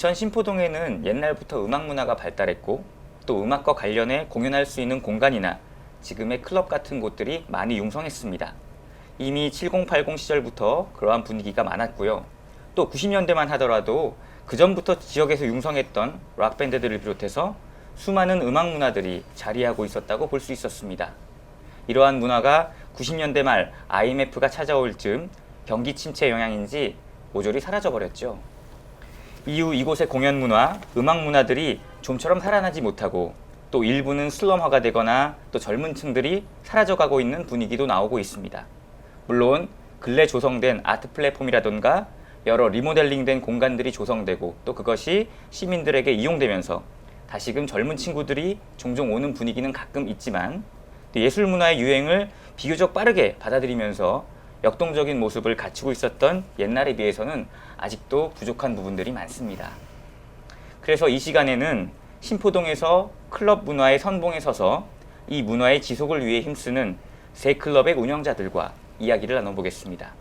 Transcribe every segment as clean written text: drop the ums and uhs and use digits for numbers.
인천 신포동에는 옛날부터 음악 문화가 발달했고 또 음악과 관련해 공연할 수 있는 공간이나 지금의 클럽 같은 곳들이 많이 융성했습니다. 이미 7080 시절부터 그러한 분위기가 많았고요. 또 90년대만 하더라도 그 전부터 지역에서 융성했던 락밴드들을 비롯해서 수많은 음악 문화들이 자리하고 있었다고 볼 수 있었습니다. 이러한 문화가 90년대 말 IMF가 찾아올 즈음 경기 침체 영향인지 모조리 사라져버렸죠. 이후 이곳의 공연 문화, 음악 문화들이 좀처럼 살아나지 못하고 또 일부는 슬럼화가 되거나 또 젊은 층들이 사라져가고 있는 분위기도 나오고 있습니다. 물론 근래 조성된 아트 플랫폼이라던가 여러 리모델링된 공간들이 조성되고 또 그것이 시민들에게 이용되면서 다시금 젊은 친구들이 종종 오는 분위기는 가끔 있지만 예술 문화의 유행을 비교적 빠르게 받아들이면서 역동적인 모습을 갖추고 있었던 옛날에 비해서는 아직도 부족한 부분들이 많습니다. 그래서 이 시간에는 신포동에서 클럽 문화의 선봉에 서서 이 문화의 지속을 위해 힘쓰는 세 클럽의 운영자들과 이야기를 나눠보겠습니다.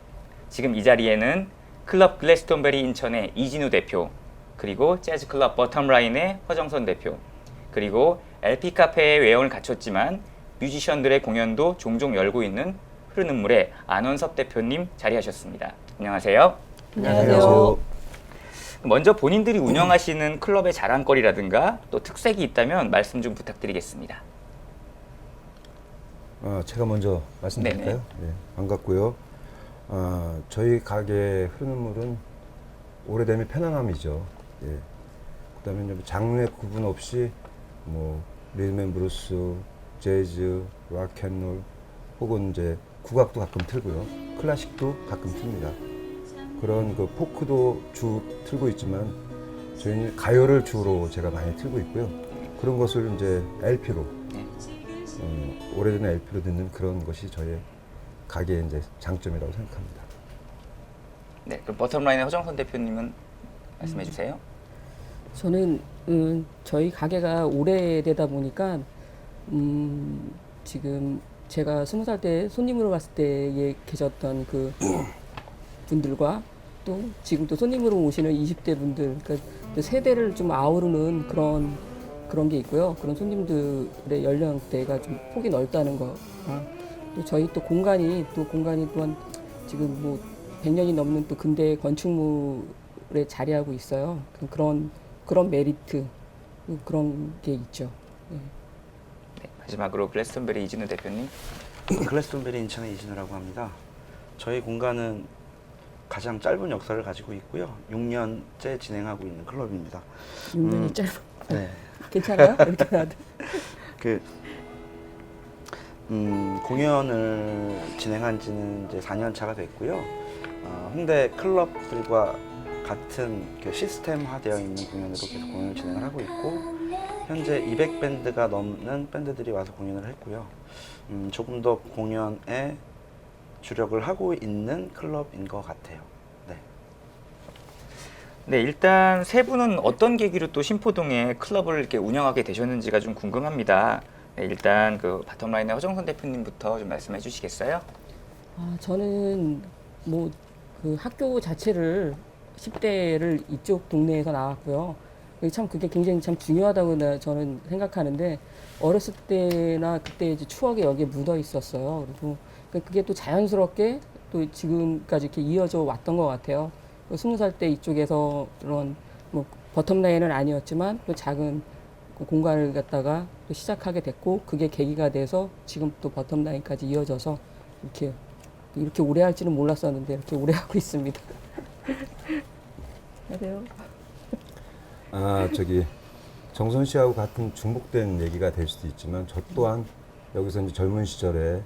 지금 이 자리에는 클럽 글래스톤베리 인천의 이진우 대표, 그리고 재즈클럽 버텀라인의 허정선 대표, 그리고 LP 카페의 외형을 갖췄지만 뮤지션들의 공연도 종종 열고 있는 흐르는 물의 안원섭 대표님 자리하셨습니다. 안녕하세요. 안녕하세요. 먼저 본인들이 운영하시는 클럽의 자랑거리라든가 또 특색이 있다면 말씀 좀 부탁드리겠습니다. 제가 먼저 말씀드릴까요? 네, 반갑고요. 저희 가게 흐르는 물은 오래되면 편안함이죠. 예. 그다음에 장르 구분 없이 뭐 리듬앤블루스, 재즈, 락앤롤 혹은 이제 국악도 가끔 틀고요. 클래식도 가끔 틉니다. 그런 그 포크도 틀고 있지만 저희는 가요를 주로 제가 많이 틀고 있고요. 그런 것을 이제 LP로 오래된 LP로 듣는 그런 것이 저의 가게의 이제 장점이라고 생각합니다. 네, 그럼 버텀라인의 허정선 대표님은 말씀해 주세요. 저는 저희 가게가 오래되다 보니까 지금 제가 20살 때 손님으로 갔을 때에 계셨던 그 분들과 또 지금 또 손님으로 오시는 20대 분들, 그러니까 세대를 좀 아우르는 그런 게 있고요. 그런 손님들의 연령대가 좀 폭이 넓다는 거. 또 저희 또 공간이 또한 지금 뭐 100년이 넘는 또 근대 건축물에 자리하고 있어요. 그런 메리트 그런 게 있죠. 네. 네, 마지막으로 글래스톤베리 이진우 대표님. 글래스톤베리 인천의 이진우라고 합니다. 저희 공간은 가장 짧은 역사를 가지고 있고요. 6년째 진행하고 있는 클럽입니다. 6년이 짧아. 네. 괜찮아요? 이렇게 나도. 공연을 진행한 지는 이제 4년 차가 됐고요. 홍대 클럽들과 같은 그 시스템화되어 있는 공연으로 계속 공연을 진행을 하고 있고 현재 200밴드가 넘는 밴드들이 와서 공연을 했고요. 조금 더 공연에 주력을 하고 있는 클럽인 것 같아요. 네. 네, 일단 세 분은 어떤 계기로 또 신포동에 클럽을 이렇게 운영하게 되셨는지가 좀 궁금합니다. 네, 일단 그 바텀라인의 허정선 대표님부터 좀 말씀해 주시겠어요? 저는 뭐 그 학교 자체를 10대를 이쪽 동네에서 나왔고요. 그게 굉장히 참 중요하다고 저는 생각하는데 어렸을 때나 그때 이제 추억이 여기에 묻어 있었어요. 그리고 그게 또 자연스럽게 또 지금까지 이렇게 이어져 왔던 것 같아요. 20살 때 이쪽에서 그런 뭐 버텀라인은 아니었지만 또 작은 공간을 갖다가 또 시작하게 됐고 그게 계기가 돼서 지금 또 버텀라인까지 이어져서 이렇게 오래 할지는 몰랐었는데 이렇게 오래 하고 있습니다. 안녕하세요. 정선 씨하고 같은 중복된 얘기가 될 수도 있지만 저 또한 여기서 이제 젊은 시절에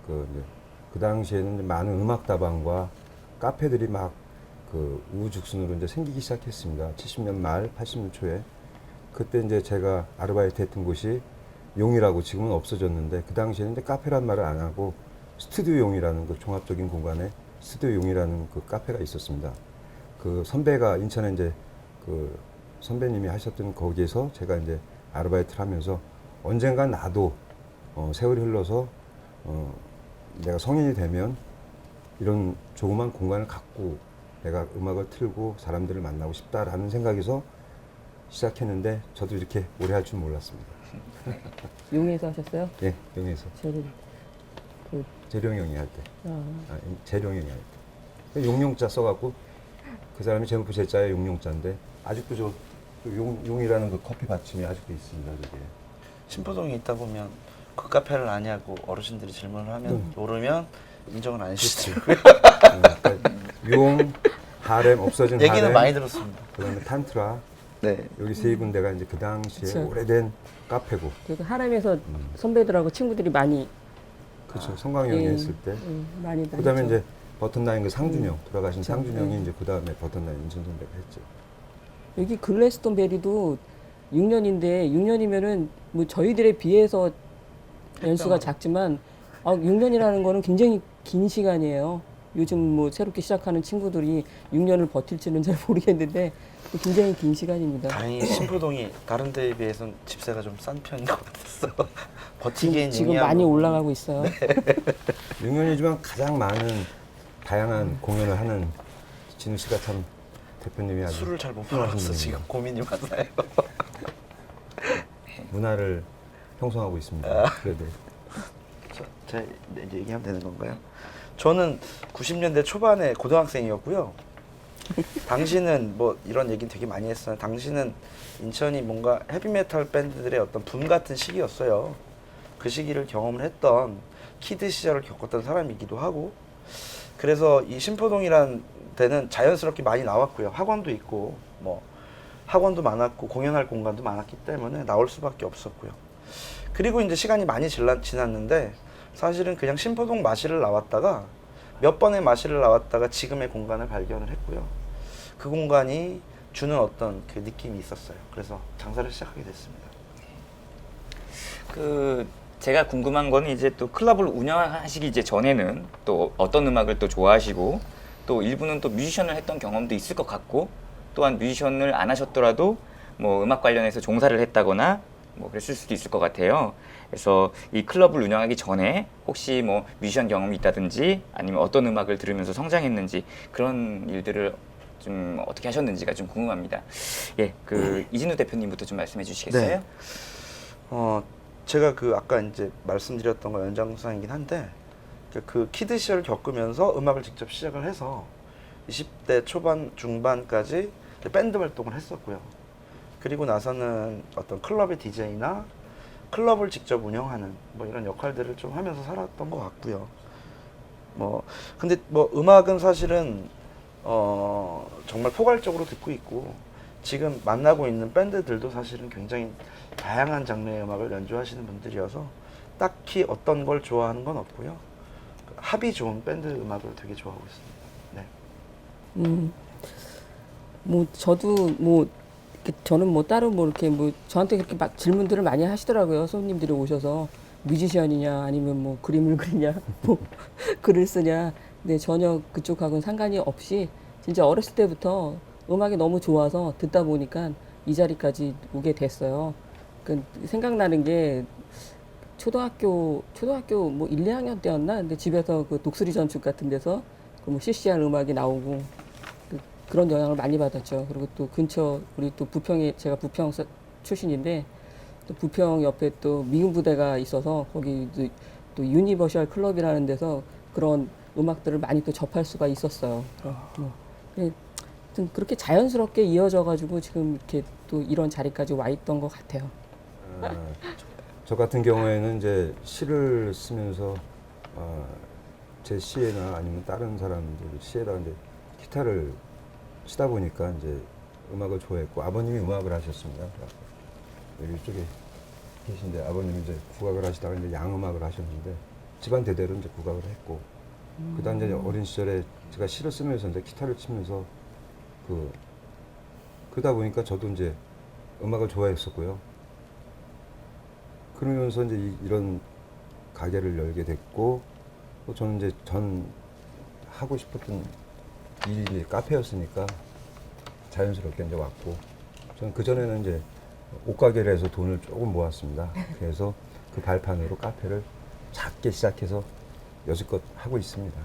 그 당시에는 이제 많은 음악 다방과 카페들이 막 우후죽순으로 이제 생기기 시작했습니다. 70년 말, 80년 초에 그때 이제 제가 아르바이트 했던 곳이 용이라고 지금은 없어졌는데 그 당시에는 이제 카페란 말을 안 하고 스튜디오용이라는 그 종합적인 공간에 스튜디오용이라는 그 카페가 있었습니다. 그 선배가 인천에 이제 그 선배님이 하셨던 거기에서 제가 이제 아르바이트를 하면서 언젠간 나도 세월이 흘러서 내가 성인이 되면 이런 조그만 공간을 갖고 내가 음악을 틀고 사람들을 만나고 싶다라는 생각에서 시작했는데 저도 이렇게 오래 할 줄 몰랐습니다. 용에서 하셨어요? 예, 영에서 저는 그 재룡 형이 할 때, 아, 재룡 형이 할 때. 용용자 써갖고 그 사람이 제목부 제자의 용용자인데 아직도 저 용이라는 그 커피 받침이 아직도 있습니다. 그게. 신포동에 있다 보면 그 카페를 아냐고 어르신들이 질문을 하면 모르면 인정을 안 해주시더라고요. 그러니까 용, 하렘 없어진 얘기는 하렘, 많이 들었습니다. 그다음에 탄트라 네. 여기 세 군데가 이제 그 당시에 그쵸. 오래된 카페고, 그리고 하람에서 선배들하고 친구들이 많이 그렇죠. 성광형이 예, 했을 때. 많이 그다음에 다녔죠. 이제 버튼나인 그 상준형 돌아가신 그쵸. 상준형이 이제 그다음에 버튼나인 인천 선배가 했죠. 여기 글래스톤베리도 6년인데 6년이면은 뭐 저희들에 비해서 연수가 작지만 6년이라는 거는 굉장히 긴 시간이에요. 요즘 뭐 새롭게 시작하는 친구들이 6년을 버틸지는 잘 모르겠는데 굉장히 긴 시간입니다. 다행히 신포동이 다른 데에 비해서는 집세가 좀 싼 편인 것 같았어. 버티기엔 지금 용이하고. 많이 올라가고 있어요. 6년이지만 가장 많은 다양한 공연을 하는 진우 씨가 참 대표님이 아주 술을 잘 못 훌륭하신 팔아서 분이에요. 지금 고민이 많아요. 문화를 형성하고 있습니다. 그래도 제가 이제 얘기하면 되는 건가요? 저는 90년대 초반에 고등학생이었고요. 당시는 뭐 이런 얘기는 되게 많이 했어요. 당시는 인천이 뭔가 헤비메탈 밴드들의 어떤 붐 같은 시기였어요. 그 시기를 경험을 했던 키드 시절을 겪었던 사람이기도 하고, 그래서 이 신포동이라는 데는 자연스럽게 많이 나왔고요. 학원도 있고 뭐 학원도 많았고 공연할 공간도 많았기 때문에 나올 수밖에 없었고요. 그리고 이제 시간이 많이 지났는데 사실은 그냥 신포동 마실을 나왔다가 몇 번의 마실을 나왔다가 지금의 공간을 발견을 했고요. 그 공간이 주는 어떤 그 느낌이 있었어요. 그래서 장사를 시작하게 됐습니다. 제가 궁금한 거는 이제 또 클럽을 운영하시기 이제 전에는 또 어떤 음악을 또 좋아하시고 또 일부는 또 뮤지션을 했던 경험도 있을 것 같고, 또한 뮤지션을 안 하셨더라도 뭐 음악 관련해서 종사를 했다거나 뭐 그랬을 수도 있을 것 같아요. 그래서 이 클럽을 운영하기 전에 혹시 뭐 뮤지션 경험이 있다든지 아니면 어떤 음악을 들으면서 성장했는지 그런 일들을 좀 어떻게 하셨는지가 좀 궁금합니다. 예, 이진우 대표님부터 좀 말씀해 주시겠어요? 네. 제가 아까 이제 말씀드렸던 거 연장선이긴 한데 그 키드 시절을 겪으면서 음악을 직접 시작을 해서 20대 초반 중반까지 밴드 활동을 했었고요. 그리고 나서는 어떤 클럽의 DJ나 클럽을 직접 운영하는 뭐 이런 역할들을 좀 하면서 살았던 것 같고요. 근데 음악은 사실은 정말 포괄적으로 듣고 있고, 지금 만나고 있는 밴드들도 사실은 굉장히 다양한 장르의 음악을 연주하시는 분들이어서 딱히 어떤 걸 좋아하는 건 없고요. 합이 좋은 밴드 음악을 되게 좋아하고 있습니다. 네. 뭐 저도 저는 뭐 따로 뭐 이렇게 뭐 저한테 그렇게 막 질문들을 많이 하시더라고요. 손님들이 오셔서 뮤지션이냐 아니면 뭐 그림을 그리냐 뭐 글을 쓰냐. 근데 전혀 그쪽하고는 상관이 없이 진짜 어렸을 때부터 음악이 너무 좋아서 듣다 보니까 이 자리까지 오게 됐어요. 생각나는 게 초등학교 뭐 1, 2학년 때였나? 근데 집에서 그 독수리 전축 같은 데서 뭐 CCR 음악이 나오고 그런 영향을 많이 받았죠. 그리고 또 근처 우리 또 제가 부평 출신인데 또 부평 옆에 또 미군 부대가 있어서 거기 또 유니버셜 클럽이라는 데서 그런 음악들을 많이 또 접할 수가 있었어요. 그렇게 자연스럽게 이어져가지고 지금 이렇게 또 이런 자리까지 와 있던 것 같아요. 저 같은 경우에는 이제 시를 쓰면서 제 시에나 아니면 다른 사람들 시에다 이제 기타를 치다 보니까 이제 음악을 좋아했고, 아버님이 음악을 하셨습니다. 여기 이쪽에 계신데 아버님이 이제 국악을 하시다가 이제 양음악을 하셨는데 집안 대대로 이제 국악을 했고, 그다음 이제 어린 시절에 제가 시를 쓰면서 이제 기타를 치면서 그러다 보니까 저도 이제 음악을 좋아했었고요. 그러면서 이제 이런 가게를 열게 됐고, 저는 이제 전 하고 싶었던 일이 카페였으니까 자연스럽게 이제 왔고, 저는 그 전에는 이제 옷가게를 해서 돈을 조금 모았습니다. 그래서 그 발판으로 카페를 작게 시작해서 여지껏 하고 있습니다.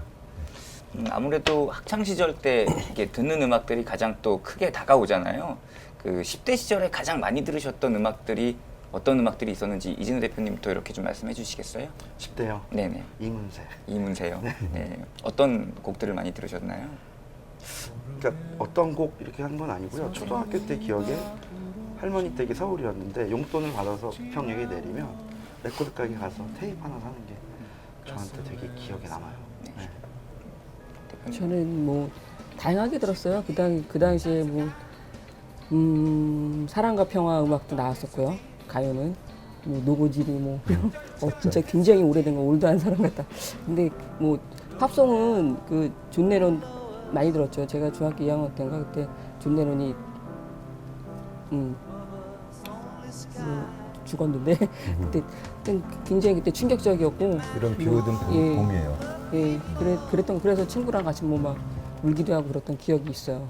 아무래도 학창 시절 때 이게 듣는 음악들이 가장 또 크게 다가오잖아요. 그 10대 시절에 가장 많이 들으셨던 음악들이 어떤 음악들이 있었는지 이진우 대표님도 이렇게 좀 말씀해 주시겠어요? 10대요. 네네. 이문세. 이문세요. 네. 어떤 곡들을 많이 들으셨나요? 그러니까 어떤 곡 이렇게 한 건 아니고요. 초등학교 때 기억에 할머니 댁이 서울이었는데 용돈을 받아서 평역에 내리면 레코드 가게 가서 테이프 하나 사는 게 저한테 되게 기억에 남아요. 네. 대표님. 저는 뭐 다양하게 들었어요. 그 당시에 뭐 사랑과 평화 음악도 나왔었고요. 가요는 뭐 노고지리 뭐 진짜 굉장히 오래된 거 올드한 사람 같다. 근데 뭐 팝송은 그 존 레논 많이 들었죠. 제가 중학교 2학년 때인가 그때 존 레논이 죽었는데 그때 굉장히 그때 충격적이었고 이런 비 오던 예. 봄이에요. 예, 그래서 친구랑 같이 뭐 막 울기도 하고 그랬던 기억이 있어요.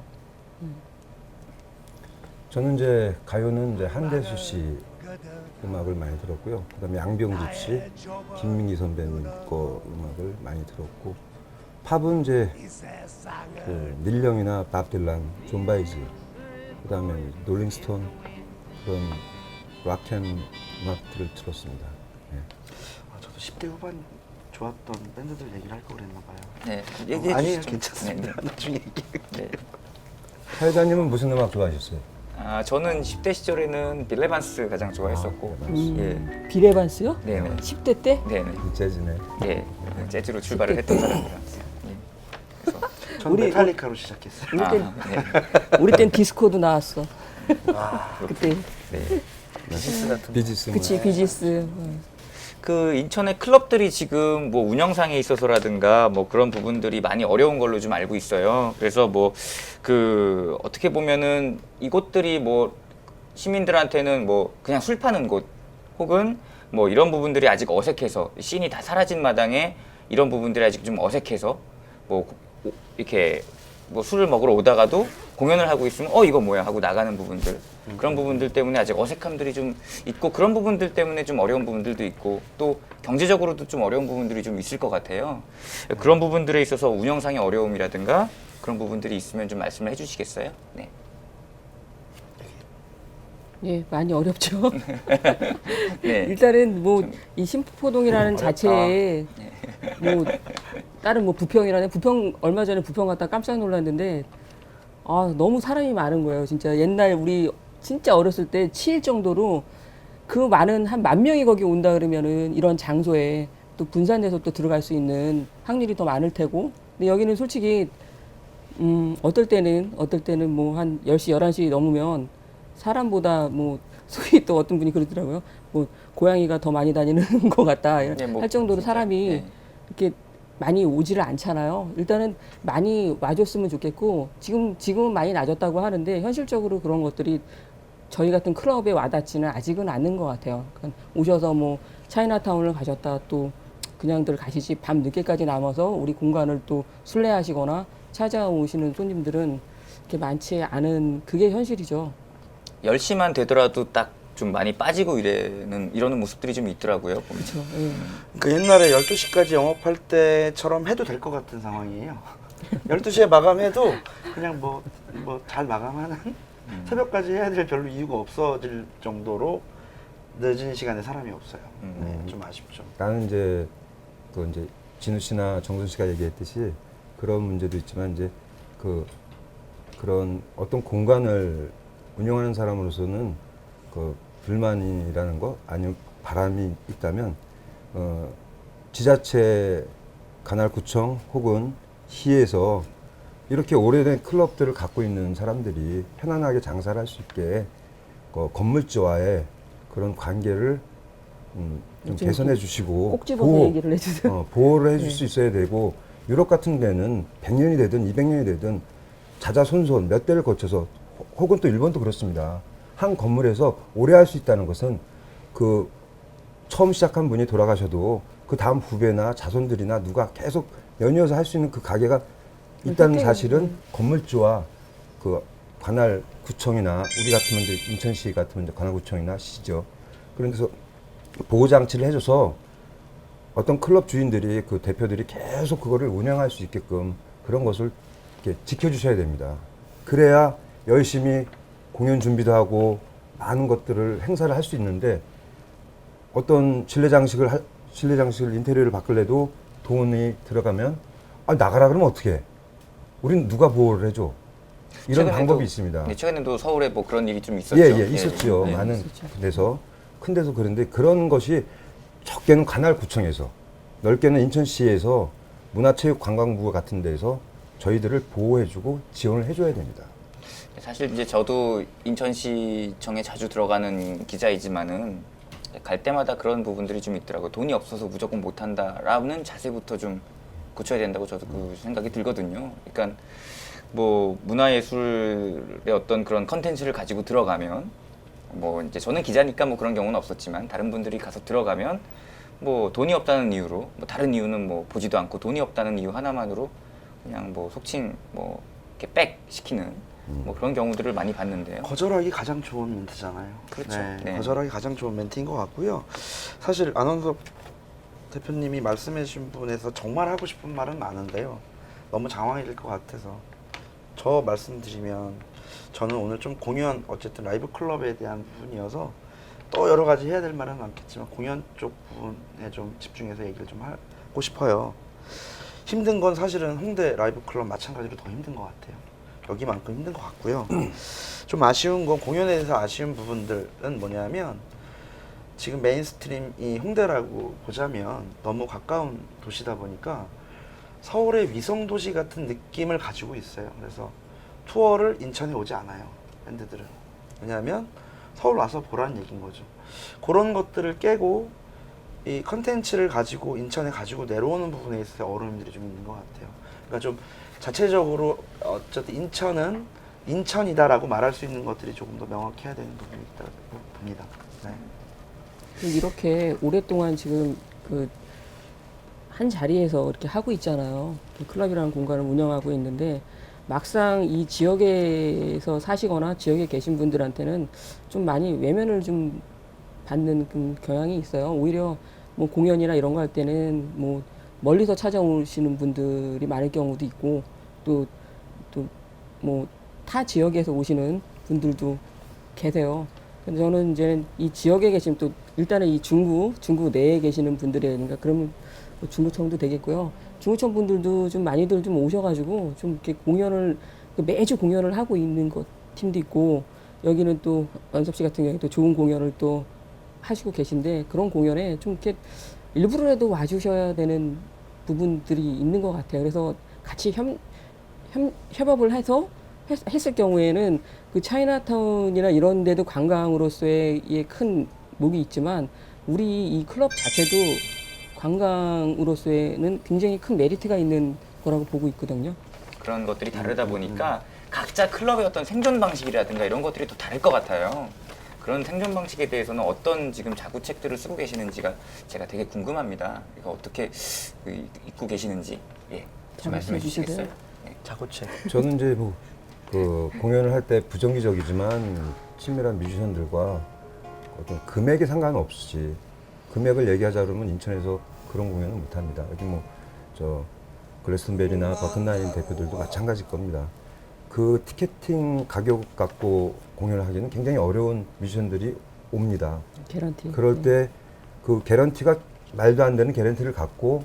저는 이제 가요는 이제 한대수 씨 음악을 많이 들었고요. 그다음에 양병집 씨, 김민기 선배님 거 음악을 많이 들었고, 팝은 이제 그 닐령이나 밥 딜란, 존 바이즈, 그다음에 롤링스톤 그런 락앤 음악들을 들었습니다. 예. 저도 10대 후반 좋았던 밴드들 얘기를 할 걸 그랬나 봐요. 네. 얘기해 아니에요, 주시죠. 괜찮습니다. 나중에 얘기해. 네. 사회자님은 무슨 음악 좋아하셨어요? 아, 저는 10대 시절에는 빌 에반스 가장 좋아했었고, 예. 빌 에반스요? 네네. 10대 때? 네네. 재즈네. 예. 재즈로 출발을 했던 사람이라. 저는 우리- 메탈리카로 시작했어요. 우리 땐 네. 우리 땐 디스코도 나왔어. 그때 네. 비즈니스 같은 비지스 음악. 그치 비지스. 그 인천의 클럽들이 지금 뭐 운영상에 있어서라든가 뭐 그런 부분들이 많이 어려운 걸로 좀 알고 있어요. 그래서 뭐 그 어떻게 보면은 이곳들이 뭐 시민들한테는 뭐 그냥 술 파는 곳 혹은 뭐 이런 부분들이 아직 어색해서 씬이 다 사라진 마당에 이런 부분들이 아직 좀 어색해서 뭐 이렇게 뭐 술을 먹으러 오다가도 공연을 하고 있으면 이거 뭐야 하고 나가는 부분들 그런 부분들 때문에 아직 어색함들이 좀 있고 그런 부분들 때문에 좀 어려운 부분들도 있고 또 경제적으로도 좀 어려운 부분들이 좀 있을 것 같아요. 그런 부분들에 있어서 운영상의 어려움이라든가 그런 부분들이 있으면 좀 말씀을 해주시겠어요? 네. 예, 많이 어렵죠. 네. 일단은 뭐 이 신포동이라는 자체에 뭐 다른 뭐 부평이라는 부평 얼마 전에 부평 갔다 깜짝 놀랐는데 너무 사람이 많은 거예요. 진짜 옛날 우리 진짜 어렸을 때 치일 정도로 그 많은 한 10,000명이 거기 온다 그러면은 이런 장소에 또 분산돼서 또 들어갈 수 있는 확률이 더 많을 테고. 근데 여기는 솔직히 어떨 때는 뭐 한 10시, 11시 넘으면 사람보다 뭐 소위 또 어떤 분이 그러더라고요. 뭐 고양이가 더 많이 다니는 것 같다 네, 뭐 할 정도로 진짜, 사람이 네. 이렇게 많이 오지를 않잖아요. 일단은 많이 와줬으면 좋겠고 지금은 많이 낮았다고 하는데 현실적으로 그런 것들이 저희 같은 클럽에 와닿지는 아직은 않는 것 같아요. 그러니까 오셔서 뭐 차이나타운을 가셨다 또 그냥들 가시지 밤 늦게까지 남아서 우리 공간을 또 순례하시거나 찾아오시는 손님들은 이렇게 많지 않은 그게 현실이죠. 10시만 되더라도 딱 좀 많이 빠지고 이러는 모습들이 좀 있더라고요. 보면. 그렇죠. 예. 그 옛날에 12시까지 영업할 때처럼 해도 될 것 같은 상황이에요. 12시에 마감해도 그냥 뭐 잘 마감하는 새벽까지 해야 될 별로 이유가 없어질 정도로 늦은 시간에 사람이 없어요. 네, 좀 아쉽죠. 나는 이제 그 이제 진우 씨나 정순 씨가 얘기했듯이 그런 문제도 있지만 이제 그런 어떤 공간을 운영하는 사람으로서는 그 불만이라는 거 아니면 바람이 있다면 지자체, 관할구청 혹은 시에서 이렇게 오래된 클럽들을 갖고 있는 사람들이 편안하게 장사를 할 수 있게 건물주와의 그런 관계를 좀 개선해 주시고 꼭 집어서 얘기를 해주세요. 보호를 해줄 네. 수 있어야 되고 유럽 같은 데는 100년이 되든 200년이 되든 자자손손 몇 대를 거쳐서 혹은 또 일본도 그렇습니다. 한 건물에서 오래 할 수 있다는 것은 그 처음 시작한 분이 돌아가셔도 그 그 다음 후배나 자손들이나 누가 계속 연이어서 할 수 있는 그 가게가 있다는 그때, 사실은 건물주와 그 관할 구청이나 우리 같으면 이제 인천시 같으면 이제 관할구청이나 시죠. 그런 데서 보호 장치를 해줘서 어떤 클럽 주인들이 그 대표들이 계속 그거를 운영할 수 있게끔 그런 것을 이렇게 지켜주셔야 됩니다. 그래야 열심히 공연 준비도 하고 많은 것들을 행사를 할 수 있는데 어떤 실내 장식을 인테리어를 바꾸려도 돈이 들어가면 나가라 그러면 어떻게 해? 우린 누가 보호를 해줘? 이런 최근에도- 방법이 있습니다. 네, 최근에도 서울에 뭐 그런 일이 좀 있었죠. 예, 있었죠. 네. 많은 있었죠. 데서 큰 데서 그런데 그런 것이 적게는 관할구청에서 넓게는 인천시에서 문화체육관광부 같은 데서 저희들을 보호해주고 지원을 해줘야 됩니다. 사실 이제 저도 인천시청에 자주 들어가는 기자이지만은 갈 때마다 그런 부분들이 좀 있더라고요. 돈이 없어서 무조건 못한다라는 자세부터 좀 고쳐야 된다고 저도 그 생각이 들거든요. 그러니까 뭐 문화예술의 어떤 그런 컨텐츠를 가지고 들어가면 뭐 이제 저는 기자니까 뭐 그런 경우는 없었지만 다른 분들이 가서 들어가면 뭐 돈이 없다는 이유로 뭐 다른 이유는 뭐 보지도 않고 돈이 없다는 이유 하나만으로 그냥 뭐 속칭 뭐 이렇게 백 시키는 뭐 그런 경우들을 많이 봤는데요. 거절하기 가장 좋은 멘트잖아요. 그렇죠. 네. 거절하기 가장 좋은 멘트인 것 같고요. 사실 안원석 대표님이 말씀해 주신 부분에서 정말 하고 싶은 말은 많은데요. 너무 장황해질 것 같아서 저 말씀드리면 저는 오늘 좀 공연 어쨌든 라이브 클럽에 대한 부분이어서 또 여러 가지 해야 될 말은 많겠지만 공연 쪽 부분에 좀 집중해서 얘기를 좀 하고 싶어요. 힘든 건 사실은 홍대 라이브 클럽 마찬가지로 더 힘든 것 같아요. 여기만큼 힘든 것 같고요. 좀 아쉬운 건 공연에 대해서 아쉬운 부분들은 뭐냐면 지금 메인스트림이 홍대라고 보자면 너무 가까운 도시다 보니까 서울의 위성도시 같은 느낌을 가지고 있어요. 그래서 투어를 인천에 오지 않아요. 밴드들은. 왜냐하면 서울 와서 보라는 얘기인 거죠. 그런 것들을 깨고 이 컨텐츠를 가지고 인천에 가지고 내려오는 부분에 있어서 어려움들이 좀 있는 것 같아요. 그러니까 좀 자체적으로 어쨌든 인천은 인천이다라고 말할 수 있는 것들이 조금 더 명확해야 되는 부분이 있다고 봅니다. 네. 이렇게 오랫동안 지금 그 한 자리에서 이렇게 하고 있잖아요. 그 클럽이라는 공간을 운영하고 있는데 막상 이 지역에서 사시거나 지역에 계신 분들한테는 좀 많이 외면을 좀 받는 그 경향이 있어요. 오히려 뭐 공연이나 이런 거 할 때는 뭐 멀리서 찾아오시는 분들이 많을 경우도 있고 또 뭐 타 지역에서 오시는 분들도 계세요. 근데 저는 이제 이 지역에 계신 또 일단은 이 중구 내에 계시는 분들이 그러니까 그러면 뭐 중구청도 되겠고요. 중구청 분들도 좀 많이들 좀 오셔가지고 좀 이렇게 공연을 매주 공연을 하고 있는 것 팀도 있고 여기는 또 연섭 씨 같은 경우에 또 좋은 공연을 또 하시고 계신데 그런 공연에 좀 이렇게 일부러라도 와주셔야 되는 부분들이 있는 것 같아요. 그래서 같이 협업을 해서 했을 경우에는 그 차이나타운이나 이런 데도 관광으로서의 큰 목이 있지만 우리 이 클럽 자체도 관광으로서는 굉장히 큰 메리트가 있는 거라고 보고 있거든요. 그런 것들이 다르다 보니까 각자 클럽의 어떤 생존 방식이라든가 이런 것들이 또 다를 것 같아요. 그런 생존 방식에 대해서는 어떤 지금 자구책들을 쓰고 계시는지가 제가 되게 궁금합니다. 이거 어떻게 읽고 계시는지 좀 말씀해 주시겠어요? 네. 자고책. 저는 이제 뭐 그 공연을 할 때 부정기적이지만 친밀한 뮤지션들과 어떤 금액에 상관없이 금액을 얘기하자 그러면 인천에서 그런 공연은 못합니다. 여기 뭐 저 글래스턴베리나 버튼라인 대표들도 마찬가지일 겁니다. 그 티켓팅 가격 갖고 공연을 하기는 굉장히 어려운 뮤지션들이 옵니다. 개런티. 그럴 때 그 개런티가 말도 안 되는 개런티를 갖고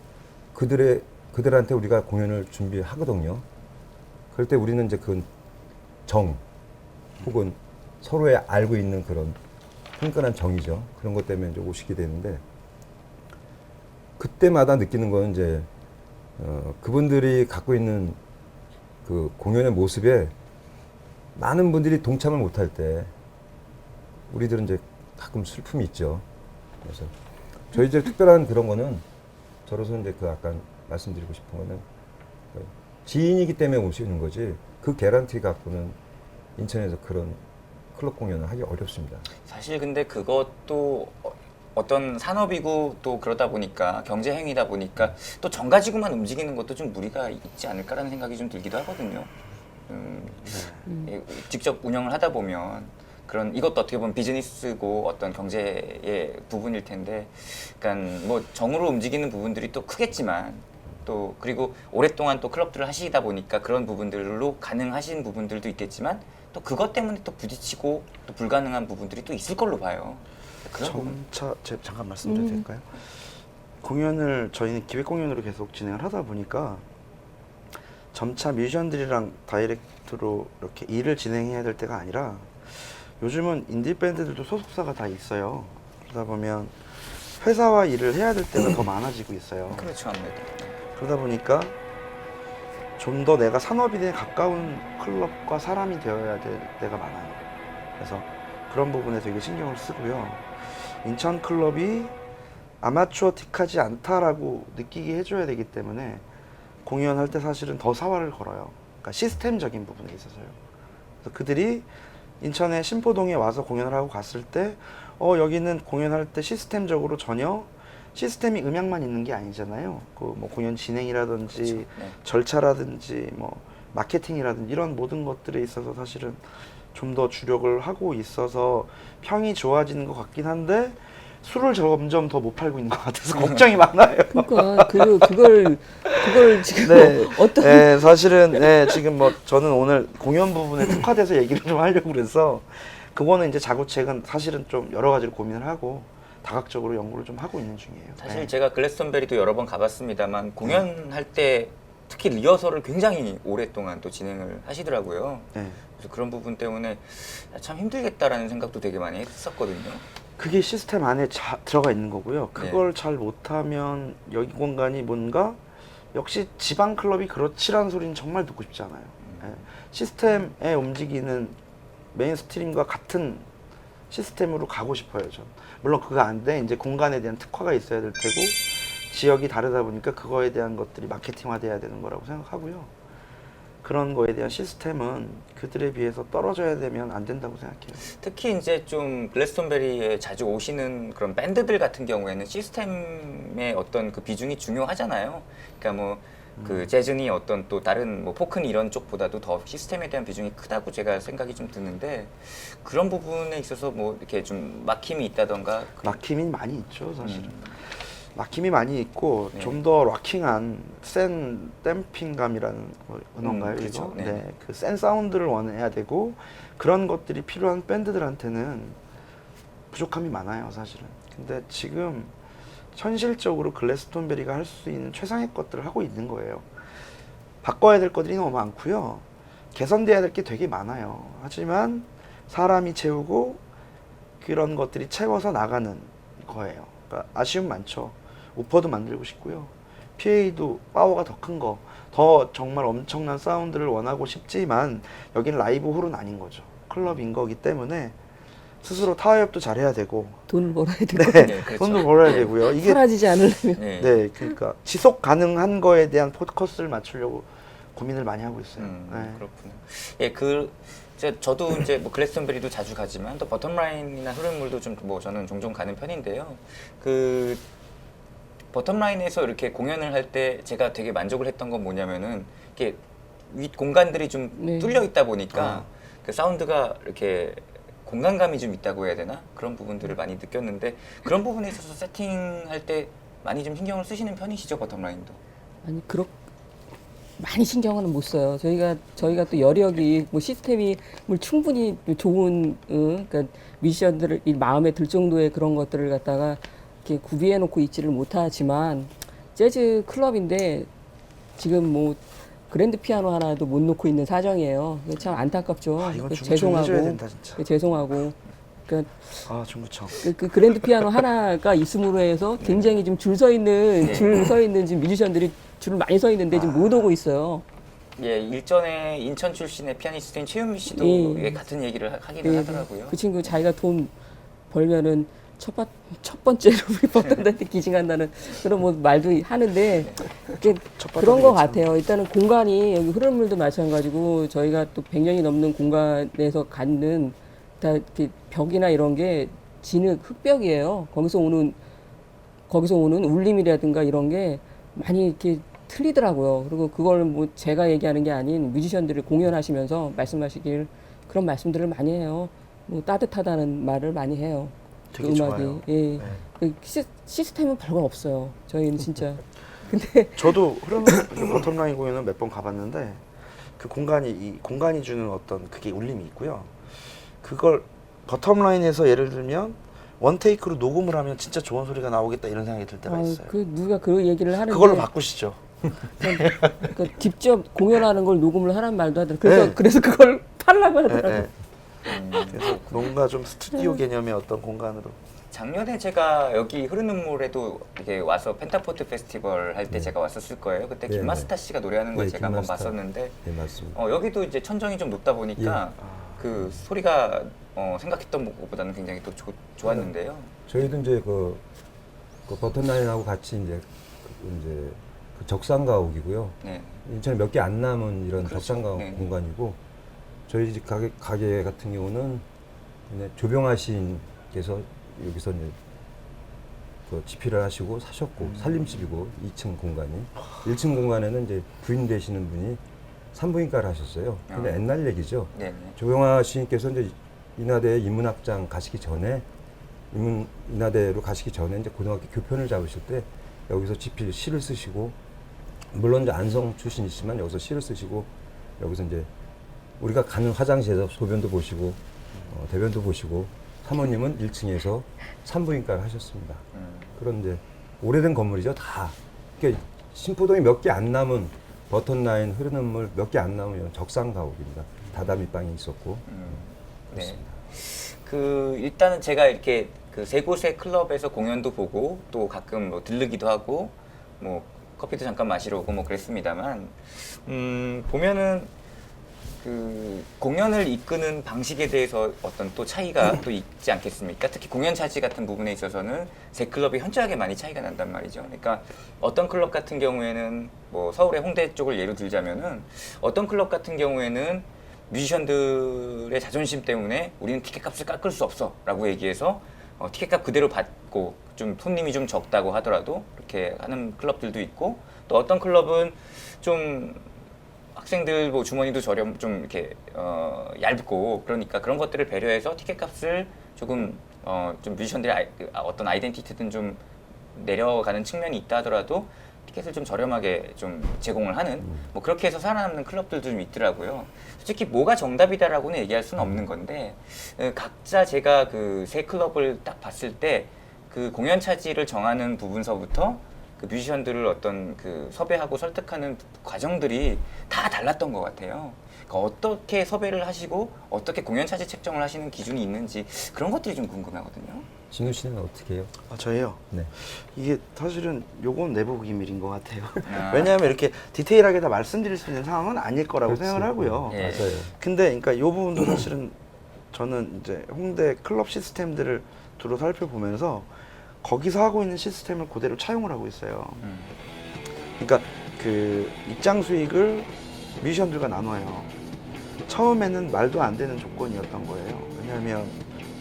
그들한테 우리가 공연을 준비하거든요. 그럴 때 우리는 이제 그 정 혹은 서로의 알고 있는 그런 끈끈한 정이죠. 그런 것 때문에 이제 오시게 되는데 그때마다 느끼는 거는 이제 그분들이 갖고 있는 그 공연의 모습에 많은 분들이 동참을 못할 때 우리들은 이제 가끔 슬픔이 있죠. 그래서 저희들 특별한 그런 거는 저로서 이제 그 아까 말씀드리고 싶은 거는 지인이기 때문에 오시는 거지 그 개런티 갖고는 인천에서 그런 클럽 공연을 하기 어렵습니다. 사실 근데 그것도 어떤 산업이고 또 그러다 보니까 경제 행위다 보니까 또 정 가지고만 움직이는 것도 좀 무리가 있지 않을까라는 생각이 좀 들기도 하거든요. 예, 직접 운영을 하다 보면 그런 이것도 어떻게 보면 비즈니스고 어떤 경제의 부분일 텐데, 그러니까 뭐 정으로 움직이는 부분들이 또 크겠지만 또 그리고 오랫동안 또 클럽들을 하시다 보니까 그런 부분들로 가능하신 부분들도 있겠지만 또 그것 때문에 또 부딪히고 또 불가능한 부분들이 또 있을 걸로 봐요. 그런 부분. 제가 잠깐 말씀드려도 될까요? 공연을 저희는 기획 공연으로 계속 진행을 하다 보니까 점차 뮤지션들이랑 다이렉트로 이렇게 일을 진행해야 될 때가 아니라 요즘은 인디 밴드들도 소속사가 다 있어요. 그러다 보면 회사와 일을 해야 될 때가 더 많아지고 있어요. 그렇죠, 아무래도. 그러다 보니까 좀 더 내가 산업인에 가까운 클럽과 사람이 되어야 될 때가 많아요. 그래서 그런 부분에 되게 신경을 쓰고요. 인천 클럽이 아마추어틱하지 않다라고 느끼게 해줘야 되기 때문에 공연할 때 사실은 더 사활을 걸어요. 그러니까 시스템적인 부분에 있어서요. 그래서 그들이 인천의 신포동에 와서 공연을 하고 갔을 때 여기는 공연할 때 시스템적으로 전혀 시스템이 음향만 있는 게 아니잖아요. 그 뭐 공연 진행이라든지 그렇죠. 네. 절차라든지 뭐 마케팅이라든지 이런 모든 것들에 있어서 사실은 좀 더 주력을 하고 있어서 평이 좋아지는 것 같긴 한데 술을 점점 더 못 팔고 있는 것 같아서 걱정이 많아요. 그러니까 그걸 지금 네, 어떤 네, 사실은 네, 지금 뭐 저는 오늘 공연 부분에 특화돼서 얘기를 좀 하려고 그래서 그거는 이제 자구책은 사실은 좀 여러 가지로 고민을 하고 다각적으로 연구를 좀 하고 있는 중이에요. 사실 네. 제가 글래스턴베리도 여러 번 가봤습니다만 공연할 때 특히 리허설을 굉장히 오랫동안 또 진행을 하시더라고요. 네. 그래서 그런 부분 때문에 참 힘들겠다라는 생각도 되게 많이 했었거든요. 그게 시스템 안에 들어가 있는 거고요. 그걸 잘 못하면 여기 공간이 뭔가 역시 지방 클럽이 그렇지라는 소리는 정말 듣고 싶지 않아요. 예. 시스템에 움직이는 메인스트림과 같은 시스템으로 가고 싶어요. 전. 물론 그거 안 돼. 이제 공간에 대한 특화가 있어야 될 테고 지역이 다르다 보니까 그거에 대한 것들이 마케팅화돼야 되는 거라고 생각하고요. 그런 거에 대한 시스템은 그들에 비해서 떨어져야 되면 안 된다고 생각해요. 특히 이제 좀 글래스턴베리에 자주 오시는 그런 밴드들 같은 경우에는 시스템의 어떤 그 비중이 중요하잖아요. 그러니까 뭐 그 재즈니 어떤 또 다른 뭐 포크니 이런 쪽보다도 더 시스템에 대한 비중이 크다고 제가 생각이 좀 드는데 그런 부분에 있어서 뭐 이렇게 좀 막힘이 있다던가 막힘이 많이 있죠, 사실은. 막힘이 많이 있고 네. 좀 더 락킹한 센 댐핑감이라는 언어인가요, 그렇죠. 이거? 네. 네, 그 센 사운드를 원해야 되고 그런 것들이 필요한 밴드들한테는 부족함이 많아요, 사실은. 근데 지금 현실적으로 글래스톤베리가 할 수 있는 최상의 것들을 하고 있는 거예요. 바꿔야 될 것들이 너무 많고요. 개선돼야 될 게 되게 많아요. 하지만 사람이 채우고 그런 것들이 채워서 나가는 거예요. 그러니까 아쉬움 많죠. 우퍼도 만들고 싶고요. PA도 파워가 더 큰 거, 더 정말 엄청난 사운드를 원하고 싶지만 여긴 라이브 홀은 아닌 거죠. 클럽인 거기 때문에 스스로 타협도 잘해야 되고 돈을 벌어야 되고 네, 네, 그렇죠. 돈도 벌어야 되고요. 이게 사라지지 않으려면 네. 네, 그러니까 지속 가능한 거에 대한 포커스를 맞추려고 고민을 많이 하고 있어요. 네. 그렇군요. 예, 저도 이제 뭐 글래스턴베리도 자주 가지만 또 버텀라인이나 흐름물도 좀 뭐 저는 종종 가는 편인데요. 그 버텀라인에서 이렇게 공연을 할 때 제가 되게 만족을 했던 건 뭐냐면은 이게 윗 공간들이 좀 네. 뚫려 있다 보니까 그 사운드가 이렇게 공간감이 좀 있다고 해야 되나? 그런 부분들을 많이 느꼈는데 그런 부분에 있어서 세팅할 때 많이 좀 신경을 쓰시는 편이시죠, 버텀라인도? 아니 많이 신경은 못 써요. 저희가 또 여력이 뭐 시스템이 뭐 충분히 좋은 그러니까 뮤지션들을 이 마음에 들 정도의 그런 것들을 갖다가 이렇게 구비해 놓고 있지를 못하지만 재즈 클럽인데 지금 뭐 그랜드 피아노 하나도 못 놓고 있는 사정이에요. 참 안타깝죠. 아, 이건 중구청 해줘야 된다, 진짜. 죄송하고 그러니까 아, 중구청. 그 그랜드 피아노 하나가 있음으로 해서 굉장히 지금 줄 서 있는 지금 뮤지션들이 줄을 많이 서 있는데 지금 못 오고 있어요. 예, 일전에 인천 출신의 피아니스트인 최윤미 씨도 예. 예, 같은 얘기를 하기는 네, 하더라고요. 그 친구 자기가 돈 벌면은 첫 번째로 우리 버텀한테 기증한다는 그런 뭐 말도 하는데 이게 그런 것 같아요. 일단은 공간이 여기 흐름물도 마찬가지고 저희가 또 100년이 넘는 공간에서 갖는 다 이렇게 벽이나 이런 게 진흙, 흙벽이에요. 거기서 오는 울림이라든가 이런 게 많이 이렇게 틀리더라고요. 그리고 그걸 뭐 제가 얘기하는 게 아닌 뮤지션들이 공연하시면서 말씀하시길 그런 말씀들을 많이 해요. 뭐 따뜻하다는 말을 많이 해요. 되게 그 좋아요. 예. 네. 그 시스템은 별거 없어요. 저희는 진짜. 근데 저도 흐르는 버텀라인 공연은 몇 번 가봤는데 그 공간이 이 공간이 주는 어떤 그게 울림이 있고요. 그걸 버텀라인에서 예를 들면 원 테이크로 녹음을 하면 진짜 좋은 소리가 나오겠다 이런 생각이 들 때가 있어요. 그 누가 그 얘기를 하는데 그걸로 바꾸시죠. 그 직접 공연하는 걸 녹음을 하란 말도 하더라고요. 네. 그래서 그걸 팔라고 네, 하더라고요. 네. 그래서 뭔가 좀 스튜디오 개념의 어떤 공간으로. 작년에 제가 여기 흐르는 물에도 이렇게 와서 펜타포트 페스티벌 할 때 제가 왔었을 거예요. 그때 네, 김마스타 씨가 노래하는 걸 네, 제가 한번 김마스타. 봤었는데 네, 맞습니다. 여기도 이제 천정이 좀 높다 보니까 그 소리가 생각했던 것보다는 굉장히 또 좋았는데요. 저희도 이제 그 버튼라인하고 같이 이제 그 적산가옥이고요. 네. 인천에 몇 개 안 남은 이런 그렇죠. 적산가옥 네. 공간이고 저희 집 가게 같은 경우는 이제 조병아 시인께서 여기서 이제 그 집필을 하시고 사셨고 살림집이고 2층 공간이 1층 공간에는 이제 부인 되시는 분이 산부인과를 하셨어요. 근데 옛날 얘기죠. 네. 조병아 시인께서 이제 인하대 인문학장 가시기 전에 인하대로 가시기 전에 이제 고등학교 교편을 잡으실 때 여기서 집필 시를 쓰시고 물론 이제 안성 출신이시지만 여기서 시를 쓰시고 여기서 이제 우리가 가는 화장실에서 소변도 보시고 대변도 보시고 사모님은 1층에서 산부인과를 하셨습니다. 그런 이제 오래된 건물이죠 다. 그러니까 신포동에 몇 개 안 남은 버튼라인 흐르는 물 몇 개 안 남은 이런 적산가옥입니다. 다다미방이 있었고 네. 그렇습니다. 그 일단은 제가 이렇게 그 세 곳의 클럽에서 공연도 보고 또 가끔 뭐 들르기도 하고 뭐 커피도 잠깐 마시러 오고 뭐 그랬습니다만 보면은 그 공연을 이끄는 방식에 대해서 어떤 또 차이가 또 있지 않겠습니까? 특히 공연 차지 같은 부분에 있어서는 세 클럽이 현저하게 많이 차이가 난단 말이죠. 그러니까 어떤 클럽 같은 경우에는 뭐 서울의 홍대 쪽을 예로 들자면은 어떤 클럽 같은 경우에는 뮤지션들의 자존심 때문에 우리는 티켓값을 깎을 수 없어라고 얘기해서 티켓값 그대로 받고 좀 손님이 좀 적다고 하더라도 그렇게 하는 클럽들도 있고 또 어떤 클럽은 좀 학생들 뭐 주머니도 좀 이렇게 얇고 그러니까 그런 것들을 배려해서 티켓값을 조금 좀 뮤지션들의 어떤 아이덴티티든 좀 내려가는 측면이 있다 하더라도 티켓을 좀 저렴하게 좀 제공을 하는 뭐 그렇게 해서 살아남는 클럽들도 좀 있더라고요. 솔직히 뭐가 정답이다라고는 얘기할 수는 없는 건데 각자 제가 그 세 클럽을 딱 봤을 때 그 공연 차지를 정하는 부분서부터 그 뮤지션들을 어떤 그 섭외하고 설득하는 과정들이 다 달랐던 것 같아요. 그러니까 어떻게 섭외를 하시고 어떻게 공연 차지 책정을 하시는 기준이 있는지 그런 것들이 좀 궁금하거든요. 진우 씨는 어떻게 해요? 저예요. 네. 이게 사실은 요건 내부 기밀인 것 같아요. 아. 왜냐하면 이렇게 디테일하게 다 말씀드릴 수 있는 상황은 아닐 거라고 그렇지. 생각을 하고요. 예. 맞아요. 근데 그러니까 이 부분도 사실은 저는 이제 홍대 클럽 시스템들을 두루 살펴보면서 거기서 하고 있는 시스템을 그대로 차용을 하고 있어요. 그러니까 그 입장 수익을 뮤지션들과 나눠요. 처음에는 말도 안 되는 조건이었던 거예요. 왜냐하면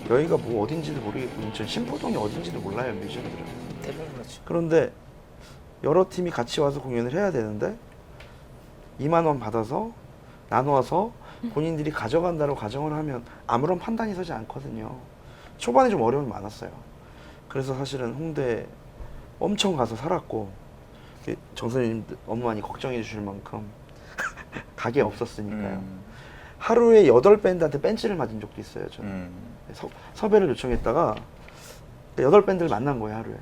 여기가 뭐 어딘지도 모르겠고 전 신포동이 어딘지도 몰라요, 뮤지션들은. 대부분 그렇죠. 그런데 여러 팀이 같이 와서 공연을 해야 되는데 2만 원 받아서 나눠서 본인들이 가져간다고 가정을 하면 아무런 판단이 서지 않거든요. 초반에 좀 어려움이 많았어요. 그래서 사실은 홍대 엄청 가서 살았고 정 선생님 너무 많이 걱정해 주실 만큼 가게 없었으니까요. 하루에 8밴드한테 벤치를 맞은 적도 있어요. 저는 섭외를 요청했다가 8밴드를 만난 거예요, 하루에.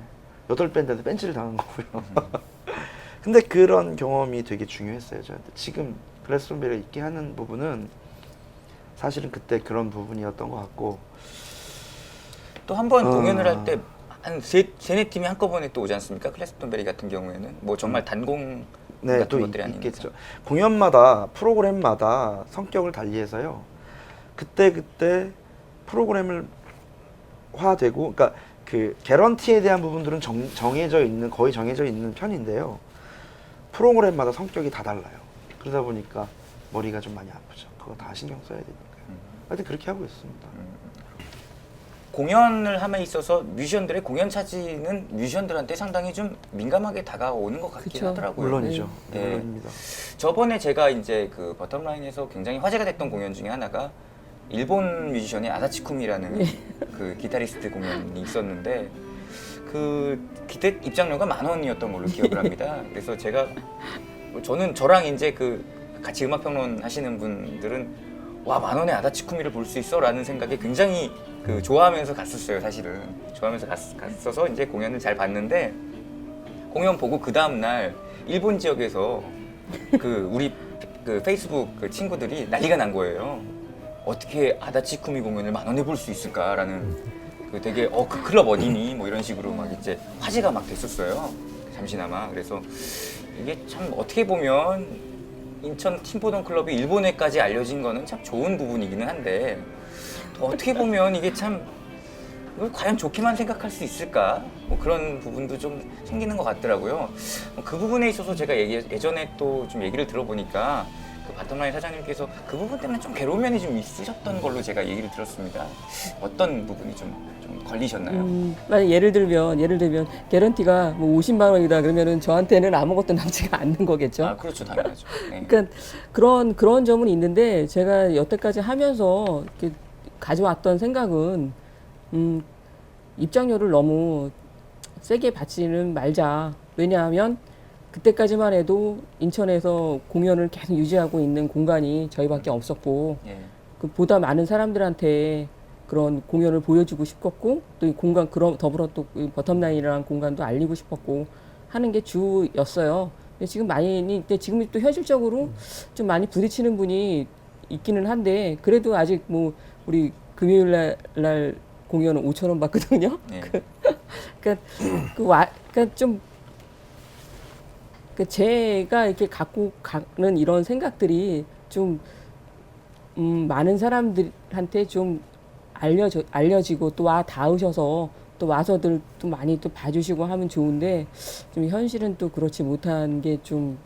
8밴드한테 벤치를 당한 거고요. 근데 그런 경험이 되게 중요했어요, 저한테. 지금 글래스톤베리가 있게 하는 부분은 사실은 그때 그런 부분이었던 것 같고. 또 한 번 공연을 할 때 한 세네 팀이 한꺼번에 또 오지 않습니까? 클래스톤베리 같은 경우에는 뭐 정말 단공 네, 같은 또 것들이 아니니까. 있겠죠. 공연마다 프로그램마다 성격을 달리해서요. 그때 프로그램을 화되고, 그러니까 그 개런티에 대한 부분들은 정해져 있는 거의 정해져 있는 편인데요. 프로그램마다 성격이 다 달라요. 그러다 보니까 머리가 좀 많이 아프죠. 그거 다 신경 써야 되니까요. 하여튼 그렇게 하고 있습니다. 공연을 함에 있어서 뮤지션들의 공연 차지는 뮤지션들한테 상당히 좀 민감하게 다가오는 것 같긴 그쵸. 하더라고요. 물론이죠. 네. 네, 물론입니다. 저번에 제가 이제 그 버텀라인에서 굉장히 화제가 됐던 공연 중에 하나가 일본 뮤지션의 아사치쿠미라는 그 기타리스트 공연이 있었는데 그 기타 입장료가 10,000원이었던 걸로 기억을 합니다. 그래서 저랑 이제 그 같이 음악 평론 하시는 분들은 와 10,000원에 아다치쿠미를 볼 수 있어라는 생각에 굉장히 그 좋아하면서 갔었어요. 사실은 좋아하면서 갔어서 이제 공연을 잘 봤는데 공연 보고 그 다음 날 일본 지역에서 그 우리 그 페이스북 그 친구들이 난리가 난 거예요. 어떻게 아다치쿠미 공연을 10,000원에 볼 수 있을까라는 그 되게 그 클럽 어디니 뭐 이런 식으로 막 이제 화제가 막 됐었어요. 잠시나마. 그래서 이게 참 어떻게 보면 인천 팀포동 클럽이 일본에까지 알려진 거는 참 좋은 부분이기는 한데 또 어떻게 보면 이게 참 이걸 과연 좋게만 생각할 수 있을까? 뭐 그런 부분도 좀 생기는 것 같더라고요. 그 부분에 있어서 제가 예전에 또 좀 얘기를 들어보니까 그 바텀라인 사장님께서 그 부분 때문에 좀 괴로운 면이 좀 있으셨던 걸로 제가 얘기를 들었습니다. 어떤 부분이 좀 걸리셨나요? 만약 예를 들면 개런티가 뭐 50만 원이다 그러면은 저한테는 아무것도 남지가 않는 거겠죠. 아 그렇죠, 당연하죠. 네. 그러니까 그런 점은 있는데 제가 여태까지 하면서 이렇게 가져왔던 생각은 입장료를 너무 세게 받지는 말자. 왜냐하면 그때까지만 해도 인천에서 공연을 계속 유지하고 있는 공간이 저희밖에 없었고 예. 그 보다 많은 사람들한테 그런 공연을 보여주고 싶었고 또 이 공간 더불어 또 버텀라인이라는 공간도 알리고 싶었고 하는 게 주였어요. 근데 지금 또 현실적으로 좀 많이 부딪히는 분이 있기는 한데 그래도 아직 뭐 우리 금요일 날 공연은 5,000원 받거든요. 예. 그러니까 좀 제가 이렇게 갖고 가는 이런 생각들이 좀 많은 사람들한테 좀 알려지고 또 닿으셔서 또 와서들 또 많이 또 봐주시고 하면 좋은데 좀 현실은 또 그렇지 못한 게 좀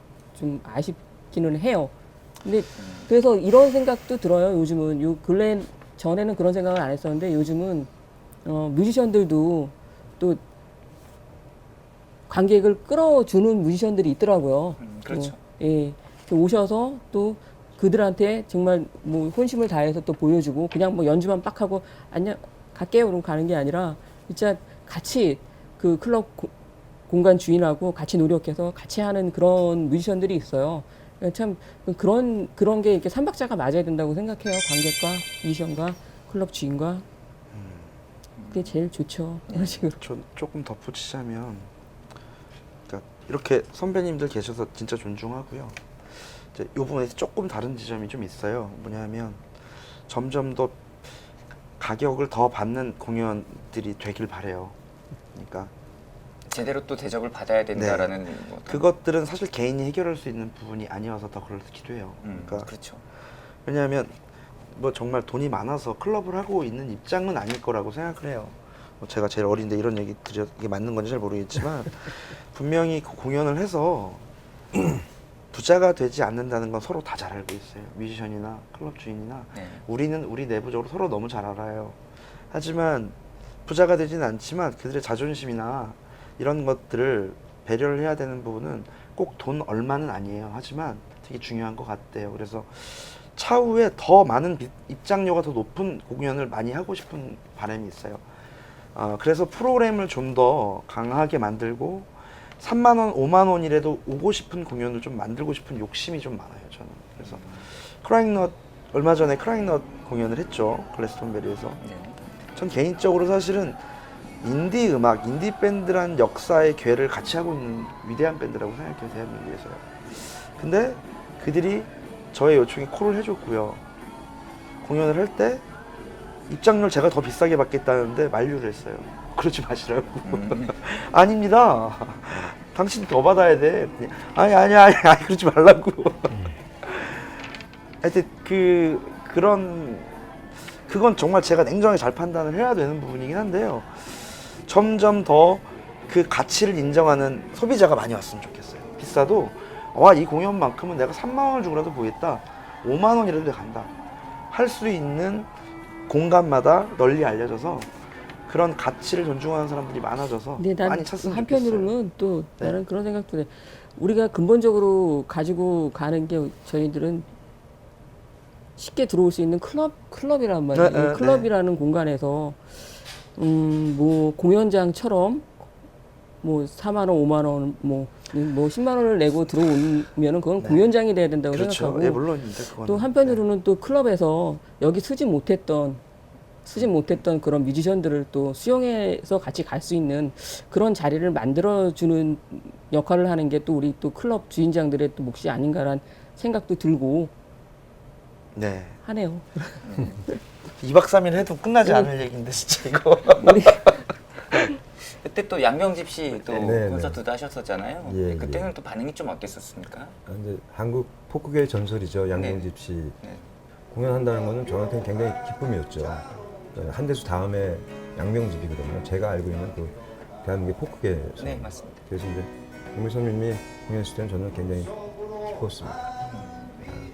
아쉽기는 해요. 근데 그래서 이런 생각도 들어요. 요즘은 요 근래 전에는 그런 생각을 안 했었는데 요즘은 뮤지션들도 또 관객을 끌어주는 뮤지션들이 있더라고요. 그렇죠. 예, 이렇게 오셔서 또 그들한테 정말 뭐 혼심을 다해서 또 보여주고 그냥 뭐 연주만 빡 하고 안녕 갈게요 그러고 가는 게 아니라 진짜 같이 그 클럽 공간 주인하고 같이 노력해서 같이 하는 그런 뮤지션들이 있어요. 그러니까 참 그런 게 이렇게 삼박자가 맞아야 된다고 생각해요. 관객과 뮤지션과 클럽 주인과 그게 제일 좋죠. 이런 식으로. 저 조금 덧붙이자면 그러니까 이렇게 선배님들 계셔서 진짜 존중하고요. 이제 이 부분에서 조금 다른 지점이 좀 있어요. 뭐냐면 점점 더 가격을 더 받는 공연들이 되길 바래요. 그러니까 제대로 또 대접을 받아야 된다라는 뭐 그것들은 사실 개인이 해결할 수 있는 부분이 아니어서 더 그렇기도 해요. 그러니까 그렇죠. 왜냐하면 뭐 정말 돈이 많아서 클럽을 하고 있는 입장은 아닐 거라고 생각을 해요. 뭐 제가 제일 어린데 이런 얘기 드려 이게 맞는 건지 잘 모르겠지만 분명히 그 공연을 해서 부자가 되지 않는다는 건 서로 다 잘 알고 있어요. 뮤지션이나 클럽 주인이나 네. 우리는 우리 내부적으로 서로 너무 잘 알아요. 하지만 부자가 되지는 않지만 그들의 자존심이나 이런 것들을 배려를 해야 되는 부분은 꼭 돈 얼마는 아니에요. 하지만 되게 중요한 것 같대요. 그래서 차후에 더 많은 입장료가 더 높은 공연을 많이 하고 싶은 바람이 있어요. 그래서 프로그램을 좀 더 강하게 만들고 3만 원, 5만 원이라도 오고 싶은 공연을 좀 만들고 싶은 욕심이 좀 많아요. 저는. 그래서 크라잉넛 얼마 전에 크라잉넛 공연을 했죠. 글래스톤베리에서. 네. 전 개인적으로 사실은 인디 음악, 인디 밴드란 역사의 궤를 같이 하고 있는 위대한 밴드라고 생각해요. 대한민국에서요. 근데 그들이 저의 요청에 콜을 해줬고요. 공연을 할 때 입장료를 제가 더 비싸게 받겠다는데 만류를 했어요. 그러지 마시라고. 아닙니다. 당신 더 받아야 돼. 아니 그러지 말라고. 하여튼 그건 정말 제가 냉정하게 잘 판단을 해야 되는 부분이긴 한데요. 점점 더 그 가치를 인정하는 소비자가 많이 왔으면 좋겠어요. 비싸도 이 공연만큼은 내가 3만 원을 주고라도 보겠다. 5만 원이라도 간다. 할 수 있는 공간마다 널리 알려져서 그런 가치를 존중하는 사람들이 많아져서 근데 난 많이 찼으면 한편으로는 또 네. 나는 그런 생각도 해. 우리가 근본적으로 가지고 가는 게 저희들은 쉽게 들어올 수 있는 클럽이란 말이에요. 네, 네, 클럽이라는 공간에서 뭐 공연장처럼 뭐 4만 원, 5만 원, 뭐 10만 원을 내고 들어오면은 그건 네. 공연장이 돼야 된다고 그렇죠. 생각하고 예, 물론인데 그건 또 한편으로는 또 클럽에서 여기 쓰지 못했던 그런 뮤지션들을 또 수용해서 같이 갈 수 있는 그런 자리를 만들어주는 역할을 하는 게 또 우리 또 클럽 주인장들의 또 몫이 아닌가라는 생각도 들고 네. 하네요. 2박 3일 해도 끝나지 네. 않을 얘기인데 진짜 이거. 우리 그때 또 양명집 씨 또 네, 콘서트도 하셨었잖아요. 예, 그때는 또 반응이 좀 어땠었습니까? 이제 한국 포크계의 전설이죠. 양명집 씨. 네. 공연한다는 거는 저한테는 굉장히 기쁨이었죠. 한대수 다음에 양명집이거든요. 제가 알고 있는 그 대한민국 포크계에서. 네, 맞습니다. 그래서 이제 김일선님이 공연했을 때는 저는 굉장히 기뻤습니다.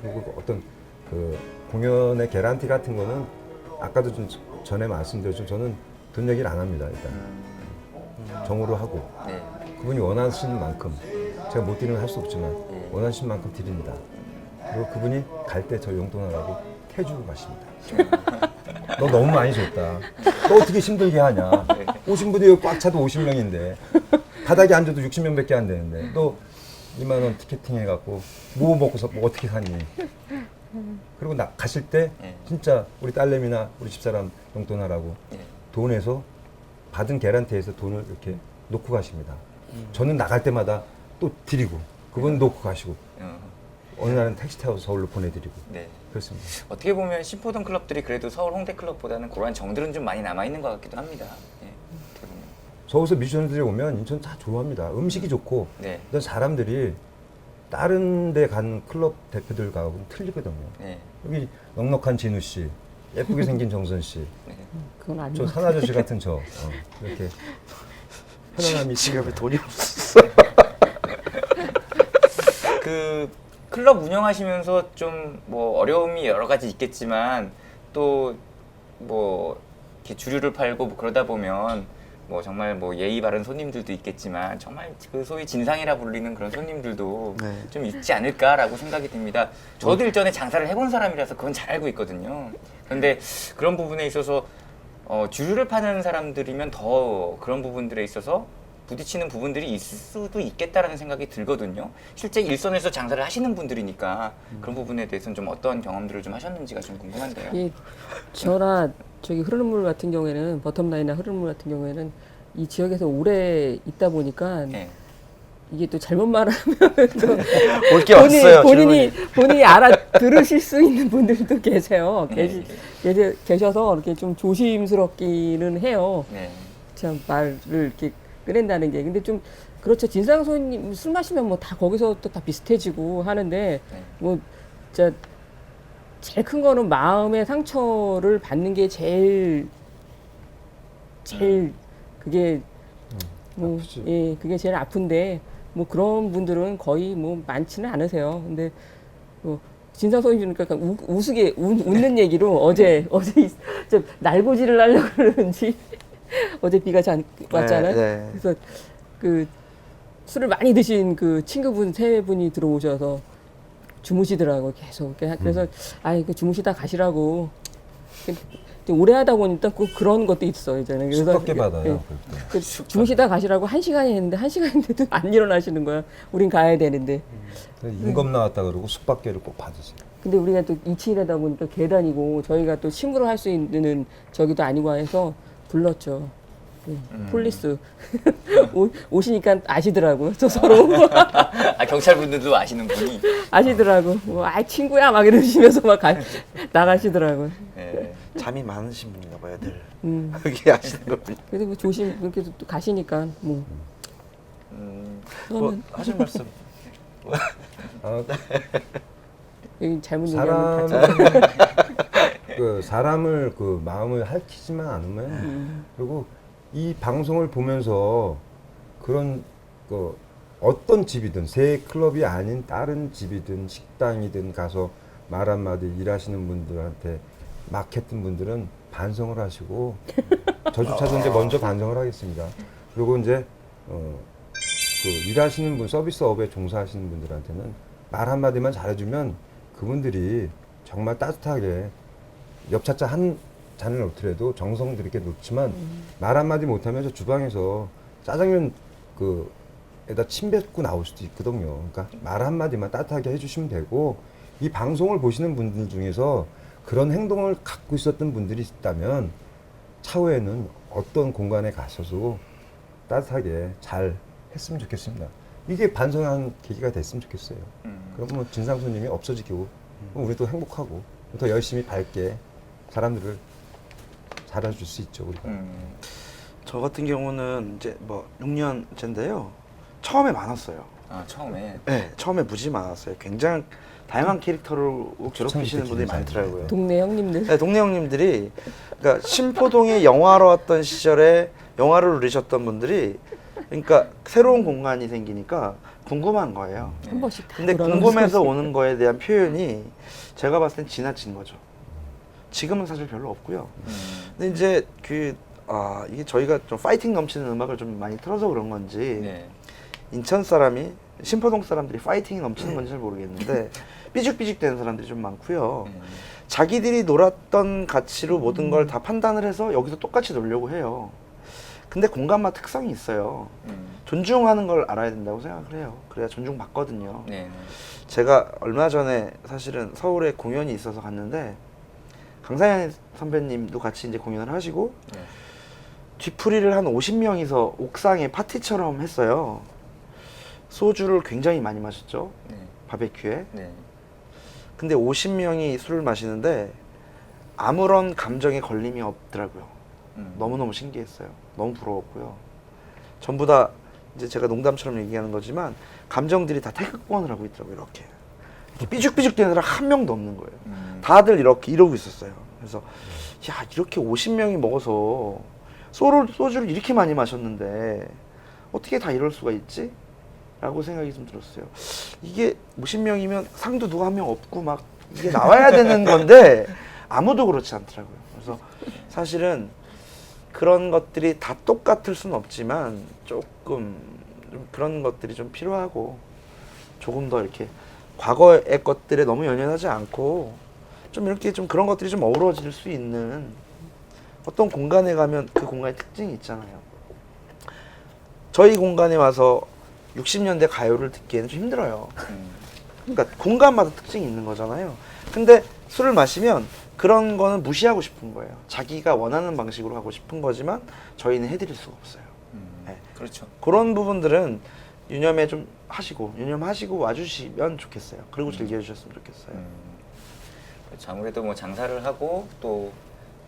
그리고 그 어떤 그 공연의 개런티 같은 거는 아까도 좀 전에 말씀드렸지만 저는 돈 얘기를 안 합니다. 일단 정으로 하고 네. 그분이 원하시는 만큼 제가 못 드리면 할 수 없지만 네. 원하시는 만큼 드립니다. 그리고 그분이 갈 때 저 용돈하라고 태주고 가십니다. 너 너무 많이 줬다. 너 어떻게 힘들게 하냐. 오신 분이 여기 꽉 차도 50명인데 바닥에 앉아도 60명밖에 안 되는데 너 2만 원 티켓팅 해갖고 뭐 먹고서 뭐 어떻게 사니. 그리고 가실 때 네. 진짜 우리 딸내미나 우리 집사람 용돈하라고 네. 돈에서 받은 개런티에서 돈을 이렇게 놓고 가십니다. 저는 나갈 때마다 또 드리고 그분 놓고 가시고 어느 날은 택시 타고 서울로 보내드리고 네. 그렇습니다. 어떻게 보면 신포동 클럽들이 그래도 서울 홍대 클럽보다는 그러한 정들은 좀 많이 남아 있는 것 같기도 합니다. 예. 어떻게 보면. 서울서 뮤지션들이 오면 인천 다 좋아합니다. 음식이 좋고 네. 일단 사람들이 다른 데 간 클럽 대표들하고는 틀리거든요. 네. 여기 넉넉한 진우 씨, 예쁘게 생긴 정선 씨, 네. 그건 아닌 저 것 같아요. 산아저씨 같은 이렇게 편안함이 지갑에 있습니다. 돈이 없어. 그 클럽 운영하시면서 좀 뭐 어려움이 여러 가지 있겠지만 또 뭐 이렇게 주류를 팔고 뭐 그러다 보면 뭐 정말 뭐 예의 바른 손님들도 있겠지만 정말 그 소위 진상이라 불리는 그런 손님들도 네. 좀 있지 않을까라고 생각이 듭니다. 저도 일전에 장사를 해본 사람이라서 그건 잘 알고 있거든요. 그런데 그런 부분에 있어서 주류를 파는 사람들이면 더 그런 부분들에 있어서 부딪히는 부분들이 있을 수도 있겠다라는 생각이 들거든요. 실제 일선에서 장사를 하시는 분들이니까 그런 부분에 대해서는 좀 어떤 경험들을 좀 하셨는지가 좀 궁금한데요. 예, 저나 저기 흐르는 물 같은 경우에는 버텀라인이나 흐르는 물 같은 경우에는 이 지역에서 오래 있다 보니까 네. 이게 또 잘못 말하면 또 올 게 왔어요. 본인이 알아들으실 수 있는 분들도 계세요. 네. 계셔서 이렇게 좀 조심스럽기는 해요. 네. 참 말을 이렇게 꺼낸다는 게. 근데 좀 그렇죠. 진상 손님 술 마시면 뭐 다 거기서 또 다 비슷해지고 하는데 네. 뭐 진짜 제일 큰 거는 마음의 상처를 받는 게 제일 그게 뭐 아프지. 예, 그게 제일 아픈데 뭐 그런 분들은 거의 뭐 많지는 않으세요. 근데 뭐 진상 손님이니까 우스게 웃는 얘기로 어제 좀 날고지를 하려고 그러는지 어제 비가 왔잖아요. 네. 그래서 그 술을 많이 드신 그 친구분 세 분이 들어오셔서 주무시더라고요. 계속. 그래서 아이 그 주무시다 가시라고. 근데 오래 하다 보니까 꼭 그런 것도 있어 이제는. 그래서 숙박계 받아요. 그 주무시다 가시라고 1시간이 했는데 1시간인데도 안 일어나시는 거야. 우린 가야 되는데. 임금 나왔다 그러고 숙박계를 꼭 받으세요. 근데 우리가 또 2층이라다 보니까 계단이고 저희가 또 심부름 할 수 있는 저기도 아니고 해서 불렀죠. 네, 폴리스 오시니까 아시더라고요. 저 서로 아, 경찰분들도 아시는 분이. 아시더라고. 뭐, 아 친구야 막 이러시면서 막 나가시더라고요. 네. 잠이 많으신 분인가 봐요, 늘. 음. 여기 아시는 거 보니. 그래서 뭐 조심 그렇게 또 가시니까 뭐 뭐 저는 하실 말씀. 아, 여기 잘못 얘기하면 다쳐. 사람을 그 마음을 핥히지만 않으면 그리고 이 방송을 보면서 그런 그 어떤 집이든 새 클럽이 아닌 다른 집이든 식당이든 가서 말 한마디 일하시는 분들한테 막 했던 분들은 반성을 하시고 저조차도 이제 먼저 반성을 하겠습니다. 그리고 이제 그 일하시는 분, 서비스업에 종사하시는 분들한테는 말 한마디만 잘해주면 그분들이 정말 따뜻하게 엽차차 한 잔을 놓더라도 정성 들이게 놓지만 말 한마디 못하면 저 주방에서 짜장면 에다 침 뱉고 나올 수도 있거든요. 그러니까 말 한마디만 따뜻하게 해주시면 되고, 이 방송을 보시는 분들 중에서 그런 행동을 갖고 있었던 분들이 있다면 차후에는 어떤 공간에 가셔도 따뜻하게 잘 했으면 좋겠습니다. 이게 반성한 계기가 됐으면 좋겠어요. 그럼 뭐 진상 손님이 없어지고 우리도 행복하고 더 열심히 밝게 사람들을 잘해줄 수 있죠, 우리가. 저 같은 경우는 이제 뭐 6년째인데요. 처음에 많았어요. 아, 처음에. 네, 처음에 무지 많았어요. 굉장히 다양한 캐릭터로 괴롭히시는 분들이 많더라고요. 동네 형님들. 네, 동네 형님들이, 그러니까 신포동에 영화로 왔던 시절에 영화를 누리셨던 분들이, 그러니까 새로운 공간이 생기니까 궁금한 거예요. 한 번씩 다 근데 돌아가면서 궁금해서 오는 거에 대한 표현이 제가 봤을 땐 지나친 거죠. 지금은 사실 별로 없고요. 근데 이제 이게 저희가 좀 파이팅 넘치는 음악을 좀 많이 틀어서 그런 건지 네. 인천 사람이, 신포동 사람들이 파이팅이 넘치는 건지 잘 모르겠는데 삐죽삐죽 되는 사람들이 좀 많고요. 자기들이 놀았던 가치로 모든 걸 다 판단을 해서 여기서 똑같이 놀려고 해요. 근데 공간마다 특성이 있어요. 존중하는 걸 알아야 된다고 생각을 해요. 그래야 존중받거든요. 네. 제가 얼마 전에 사실은 서울에 공연이 있어서 갔는데 강상현 선배님도 같이 이제 공연을 하시고 네. 뒤풀이를 한 50명이서 옥상에 파티처럼 했어요. 소주를 굉장히 많이 마셨죠. 네. 바베큐에. 네. 근데 50명이 술을 마시는데 아무런 감정에 걸림이 없더라고요. 너무너무 신기했어요. 너무 부러웠고요. 전부 다 이제 제가 농담처럼 얘기하는 거지만 감정들이 다 태극권을 하고 있더라고요. 이렇게 삐죽삐죽 되는 사람 한 명도 없는 거예요. 다들 이렇게 이러고 있었어요. 그래서 야, 이렇게 50명이 먹어서 소주를 이렇게 많이 마셨는데 어떻게 다 이럴 수가 있지? 라고 생각이 좀 들었어요. 이게 50명이면 상도 누가 한 명 없고 막 이게 나와야 되는 건데 아무도 그렇지 않더라고요. 그래서 사실은 그런 것들이 다 똑같을 수는 없지만 조금 좀 그런 것들이 좀 필요하고 조금 더 이렇게 과거의 것들에 너무 연연하지 않고 좀 이렇게 좀 그런 것들이 좀 어우러질 수 있는 어떤 공간에 가면 그 공간의 특징이 있잖아요. 저희 공간에 와서 60년대 가요를 듣기에는 좀 힘들어요. 그러니까 공간마다 특징이 있는 거잖아요. 근데 술을 마시면 그런 거는 무시하고 싶은 거예요. 자기가 원하는 방식으로 하고 싶은 거지만 저희는 해드릴 수가 없어요. 네. 그렇죠. 그런 부분들은 유념해 좀 하시고 유념하시고 와주시면 좋겠어요. 그리고 즐겨주셨으면 좋겠어요. 그렇죠. 아무래도 뭐 장사를 하고 또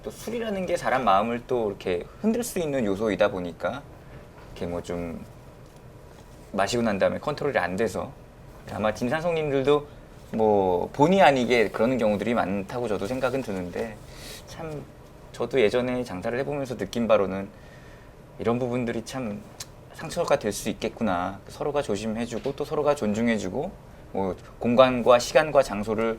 술이라는 게 사람 마음을 또 이렇게 흔들 수 있는 요소이다 보니까 이렇게 뭐 좀 마시고 난 다음에 컨트롤이 안 돼서 아마 진상송님들도 뭐 본의 아니게 그러는 경우들이 많다고 저도 생각은 드는데, 참 저도 예전에 장사를 해보면서 느낀 바로는 이런 부분들이 참 상처가 될 수 있겠구나. 서로가 조심해주고 또 서로가 존중해주고 뭐 공간과 시간과 장소를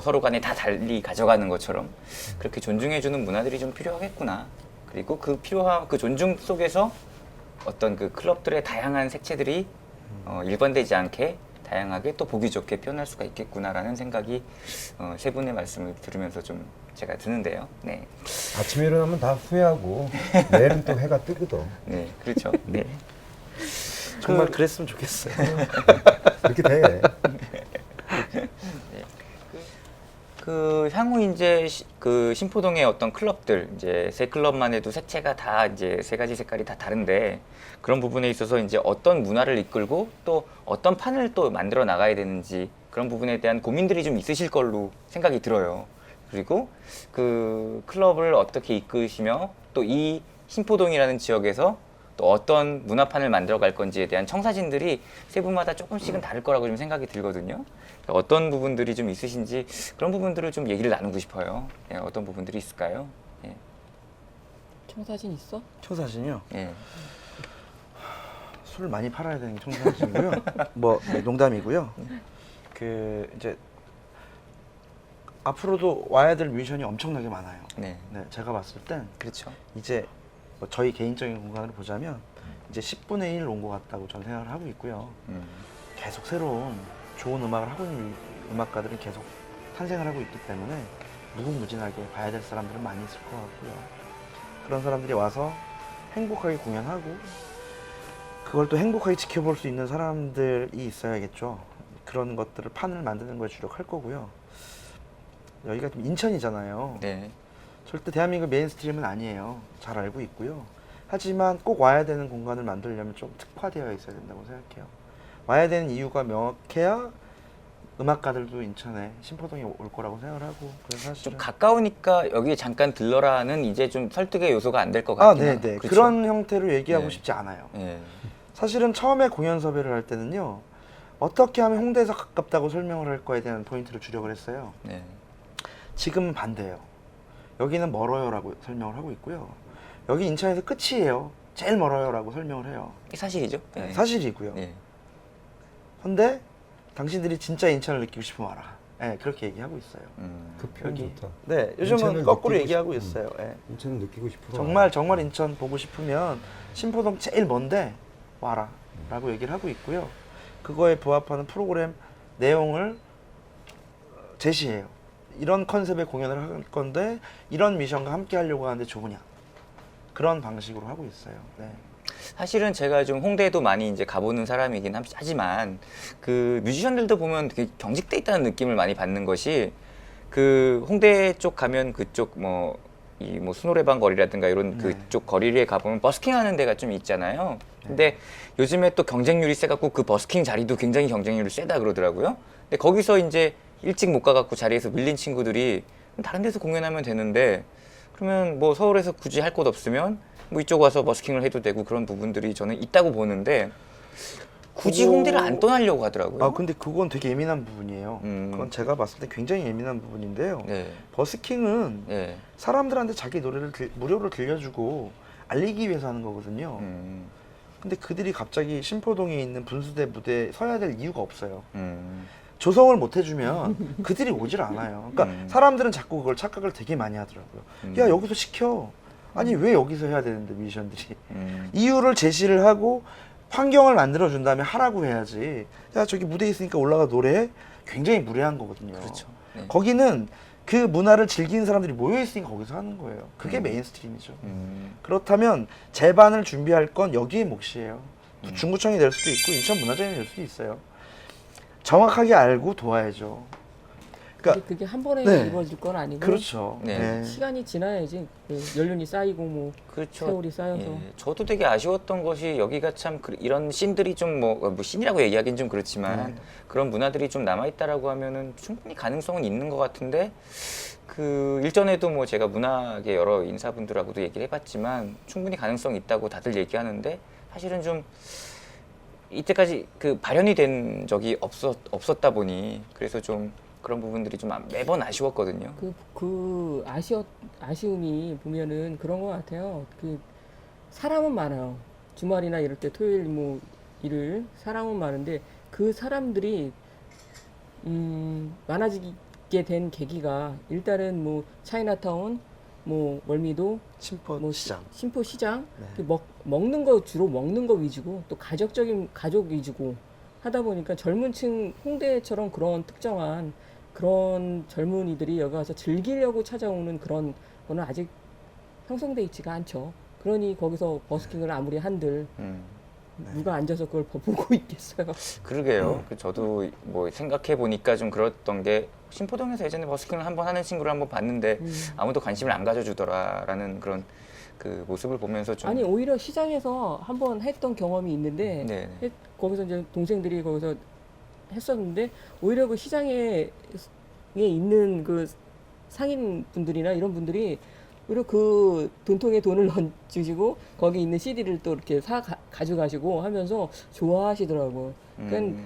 서로 간에 다 달리 가져가는 것처럼 그렇게 존중해주는 문화들이 좀 필요하겠구나. 그리고 그 필요한 그 존중 속에서 어떤 그 클럽들의 다양한 색채들이 일관되지 않게 다양하게 또 보기 좋게 표현할 수가 있겠구나라는 생각이 세 분의 말씀을 들으면서 좀 제가 드는데요. 네, 아침에 일어나면 다 후회하고 내일은 또 해가 뜨거든. 네, 그렇죠. 네. 정말 그랬으면 좋겠어요. 그렇게 돼. 그 향후 이제 그 신포동의 어떤 클럽들, 이제 세 클럽만 해도 색채가 다 이제 세 가지 색깔이 다 다른데, 그런 부분에 있어서 이제 어떤 문화를 이끌고 또 어떤 판을 또 만들어 나가야 되는지 그런 부분에 대한 고민들이 좀 있으실 걸로 생각이 들어요. 그리고 그 클럽을 어떻게 이끄시며 또 이 신포동이라는 지역에서 또 어떤 문화판을 만들어 갈 건지에 대한 청사진들이 세 분마다 조금씩은 다를 거라고 좀 생각이 들거든요. 어떤 부분들이 좀 있으신지 그런 부분들을 좀 얘기를 나누고 싶어요. 예, 어떤 부분들이 있을까요? 예. 청사진 있어? 청사진이요? 예. 술을 많이 팔아야 되는 게 청사진이고요. 뭐 농담이고요. 그 이제 앞으로도 와야 될 뮤지션이 엄청나게 많아요. 네. 네, 제가 봤을 땐 그렇죠. 이제 뭐 저희 개인적인 공간을 보자면 이제 10분의 1 온 것 같다고 저는 생각을 하고 있고요. 계속 새로운 좋은 음악을 하고 있는 음악가들은 계속 탄생을 하고 있기 때문에 무궁무진하게 봐야 될 사람들은 많이 있을 것 같고요. 그런 사람들이 와서 행복하게 공연하고 그걸 또 행복하게 지켜볼 수 있는 사람들이 있어야겠죠. 그런 것들을 판을 만드는 거에 주력할 거고요. 여기가 좀 인천이잖아요. 네. 절대 대한민국 메인스트림은 아니에요. 잘 알고 있고요. 하지만 꼭 와야 되는 공간을 만들려면 좀 특화되어 있어야 된다고 생각해요. 와야 되는 이유가 명확해야 음악가들도 인천에 신포동에 올 거라고 생각을 하고 그래서 좀 사실은 가까우니까 여기 잠깐 들러라는 이제 좀 설득의 요소가 안 될 것 아, 같긴 네네. 해요. 그렇죠? 그런 형태로 얘기하고 네. 싶지 않아요. 예. 사실은 처음에 공연 섭외를 할 때는요. 어떻게 하면 홍대에서 가깝다고 설명을 할 거에 대한 포인트를 주력을 했어요. 네. 지금은 반대예요. 여기는 멀어요라고 설명을 하고 있고요. 여기 인천에서 끝이에요. 제일 멀어요라고 설명을 해요. 이게 사실이죠? 네. 사실이고요. 네. 근데 당신들이 진짜 인천을 느끼고 싶으면 와라. 네, 그렇게 얘기하고 있어요. 그 표현 여기. 좋다. 네, 요즘은 인천을 거꾸로 느끼고 얘기하고 싶- 있어요. 네. 인천을 느끼고 싶어. 정말 인천 보고 싶으면 신포동 제일 먼데 와라 라고 얘기를 하고 있고요. 그거에 부합하는 프로그램 내용을 제시해요. 이런 컨셉의 공연을 할 건데 이런 미션과 함께 하려고 하는데 좋으냐, 그런 방식으로 하고 있어요. 네. 사실은 제가 좀 홍대에도 많이 이제 가보는 사람이긴 하지만 그 뮤지션들도 보면 되게 경직돼 있다는 느낌을 많이 받는 것이 그 홍대 쪽 가면 그쪽 뭐 이 뭐 수노래방 거리라든가 이런 네. 그쪽 거리에 가보면 버스킹 하는 데가 좀 있잖아요. 근데 요즘에 또 경쟁률이 세갖고 그 버스킹 자리도 굉장히 경쟁률이 세다 그러더라고요. 근데 거기서 이제 일찍 못 가갖고 자리에서 밀린 친구들이 다른 데서 공연하면 되는데 그러면 뭐 서울에서 굳이 할 곳 없으면 뭐 이쪽 와서 버스킹을 해도 되고 그런 부분들이 저는 있다고 보는데 굳이 그거- 홍대를 안 떠나려고 하더라고요. 아 근데 그건 되게 예민한 부분이에요. 음. 그건 제가 봤을 때 굉장히 예민한 부분인데요. 네, 버스킹은 네, 사람들한테 자기 노래를 무료로 들려주고 알리기 위해서 하는 거거든요. 음, 근데 그들이 갑자기 신포동에 있는 분수대 무대에 서야 될 이유가 없어요. 음, 조성을 못 해주면 그들이 오질 않아요. 그러니까 사람들은 자꾸 그걸 착각을 되게 많이 하더라고요. 야 여기서 시켜. 아니 왜 여기서 해야 되는데 뮤지션들이. 이유를 제시를 하고 환경을 만들어 준다면 하라고 해야지. 야 저기 무대에 있으니까 올라가 노래해. 굉장히 무례한 거거든요. 그렇죠. 네. 거기는 그 문화를 즐기는 사람들이 모여 있으니까 거기서 하는 거예요. 그게 메인스트림이죠. 그렇다면 제반을 준비할 건 여기에 몫이에요. 중구청이 될 수도 있고 인천문화재단이 될 수도 있어요. 정확하게 알고 도와야죠. 그러니까 그게 한 번에 네. 이루어질 건 아니고 그렇죠. 네. 네. 시간이 지나야지 그 연륜이 쌓이고 뭐 그렇죠. 세월이 쌓여서 예, 저도 되게 아쉬웠던 것이 여기가 참 이런 씬들이 좀 뭐 씬이라고 얘기하기는 좀 그렇지만 그런 문화들이 좀 남아있다라고 하면은 충분히 가능성은 있는 것 같은데 그 일전에도 뭐 제가 문학의 여러 인사분들하고도 얘기를 해봤지만 충분히 가능성이 있다고 다들 얘기하는데 사실은 좀 이때까지 그 발현이 된 적이 없었다 보니 그래서 좀 그런 부분들이 좀 매번 아쉬웠거든요. 그 아쉬움이 보면은 그런 것 같아요. 그 사람은 많아요. 주말이나 이럴 때 토요일 뭐 일요일 사람은 많은데 그 사람들이 많아지게 된 계기가 일단은 뭐 차이나타운, 뭐 월미도, 신포 뭐 시장. 신포 시장 네. 그 먹는 거 주로 먹는 거 위주고 또 가족 위주고 하다 보니까 젊은층 홍대처럼 그런 특정한 그런 젊은이들이 여기 와서 즐기려고 찾아오는 그런 거는 아직 형성돼 있지가 않죠. 그러니 거기서 버스킹을 아무리 한들 누가 앉아서 그걸 보고 있겠어요. 그러게요. 저도 뭐 생각해 보니까 좀 그랬던 게 신포동에서 예전에 버스킹을 한번 하는 친구를 한번 봤는데 아무도 관심을 안 가져주더라라는 그런 그 모습을 보면서 좀 아니 오히려 시장에서 한번 했던 경험이 있는데 네. 거기서 이제 동생들이 거기서 했었는데 오히려 그 시장에 있는 그 상인 분들이나 이런 분들이 오히려 그 돈통에 돈을 넣어주시고 거기 있는 CD를 또 이렇게 가져가시고 하면서 좋아하시더라고요. 그러니까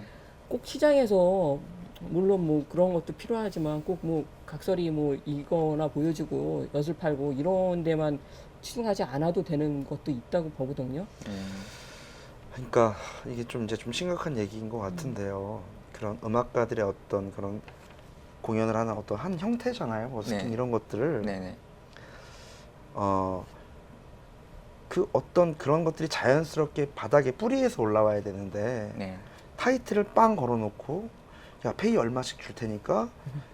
꼭 시장에서 물론 뭐 그런 것도 필요하지만 꼭 뭐 각설이 뭐 이거나 보여주고 엿을 팔고 이런 데만 치중하지 않아도 되는 것도 있다고 보거든요. 그러니까 이게 좀 이제 좀 심각한 얘기인 것 같은데요. 그런 음악가들의 어떤 그런 공연을 하는 어떤 한 형태잖아요. 버스킹 네. 이런 것들을 네네. 그 어떤 그런 것들이 자연스럽게 바닥에 뿌리에서 올라와야 되는데 네. 타이틀을 빵 걸어놓고 야 페이 얼마씩 줄 테니까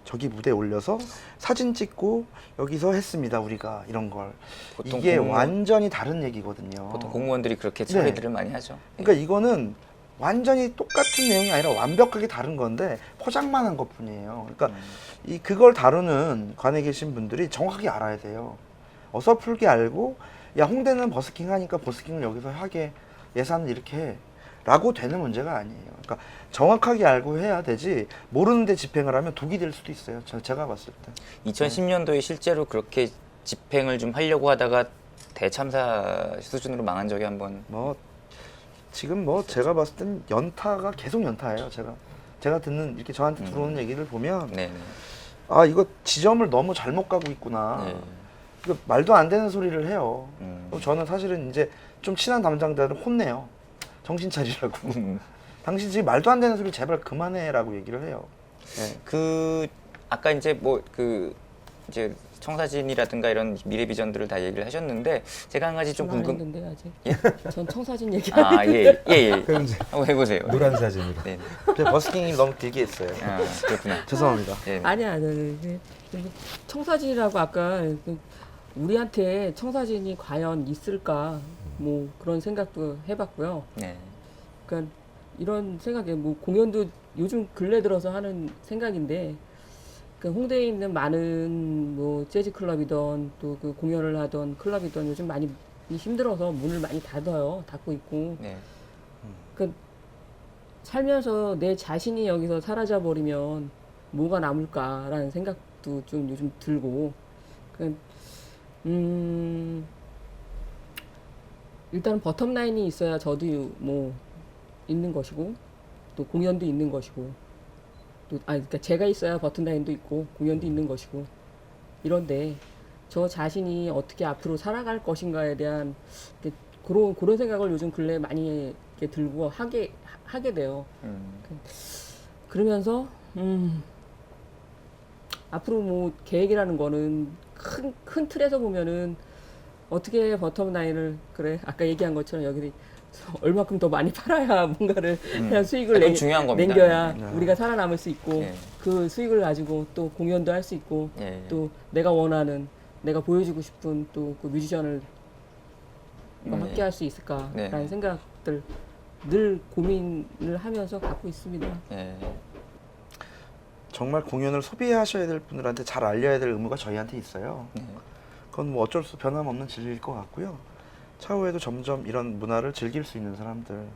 저기 무대에 올려서 사진 찍고 여기서 했습니다 우리가 이런 걸 보통 이게 공무원- 완전히 다른 얘기거든요. 보통 공무원들이 그렇게 네. 처리들을 많이 하죠. 그러니까 이거는 완전히 똑같은 내용이 아니라 완벽하게 다른 건데 포장만 한 것뿐이에요. 그러니까 그걸 다루는 관에 계신 분들이 정확하게 알아야 돼요. 어설프게 알고 야 홍대는 버스킹 하니까 버스킹을 여기서 하게 예산을 이렇게 해 라고 되는 문제가 아니에요. 그러니까 정확하게 알고 해야 되지 모르는데 집행을 하면 독이 될 수도 있어요. 제가 봤을 때. 2010년도에 실제로 그렇게 집행을 좀 하려고 하다가 대참사 수준으로 망한 적이 한번. 뭐 지금 뭐 제가 봤을 땐 연타가 계속 연타예요. 제가 듣는 이렇게 저한테 들어오는 얘기를 보면 네네. 아 이거 지점을 너무 잘못 가고 있구나. 네. 이거 말도 안 되는 소리를 해요. 음. 그럼 저는 사실은 이제 좀 친한 담당자들은 혼내요. 정신 차리라고. 당신 지금 말도 안 되는 소리 제발 그만해라고 얘기를 해요. 네. 그 아까 이제 뭐 그 이제 청사진이라든가 이런 미래 비전들을 다 얘기를 하셨는데 제가 한 가지 좀 안 궁금. 했는데 아직. 예? 전 청사진 얘기 안 아, 예, 예, 예. 그럼 이제 한번 해보세요. 노란 사진으로. 네. 제가 버스킹이 너무 길게 했어요. 아, 그렇구나. 죄송합니다. 예. 아니야. 청사진이라고 아까 우리한테 청사진이 과연 있을까 뭐 그런 생각도 해봤고요. 네. 그러니까 이런 생각에 뭐 공연도 요즘 근래 들어서 하는 생각인데 그 홍대에 있는 많은 뭐 재즈 클럽이던 또 그 공연을 하던 클럽이던 요즘 많이 힘들어서 문을 많이 닫고 있고 네. 그 살면서 내 자신이 여기서 사라져 버리면 뭐가 남을까라는 생각도 좀 요즘 들고 그 일단 버텀 라인이 있어야 저도 뭐 있는 것이고 또 공연도 있는 것이고 또 그러니까 제가 있어야 버튼 라인도 있고 공연도 있는 것이고 이런데 저 자신이 어떻게 앞으로 살아갈 것인가에 대한 그런 생각을 요즘 근래 많이 이렇게 들고 하게 돼요. 그러면서 앞으로 뭐 계획이라는 거는 큰 틀에서 보면은 어떻게 버텀 라인을 그래 아까 얘기한 것처럼 여기 얼마큼 더 많이 팔아야 뭔가를 그냥 수익을 그건 중요한 겁니다. 남겨야 네. 우리가 살아남을 수 있고 예. 그 수익을 가지고 또 공연도 할 수 있고 예. 또 내가 원하는 내가 보여주고 싶은 또 그 뮤지션을 함께 할 수 있을까라는 네. 생각들 늘 고민을 하면서 갖고 있습니다. 예. 정말 공연을 소비하셔야 될 분들한테 잘 알려야 될 의무가 저희한테 있어요. 네. 그건 뭐 어쩔 수 변함없는 진리일 것 같고요. 차후에도 점점 이런 문화를 즐길 수 있는 사람들,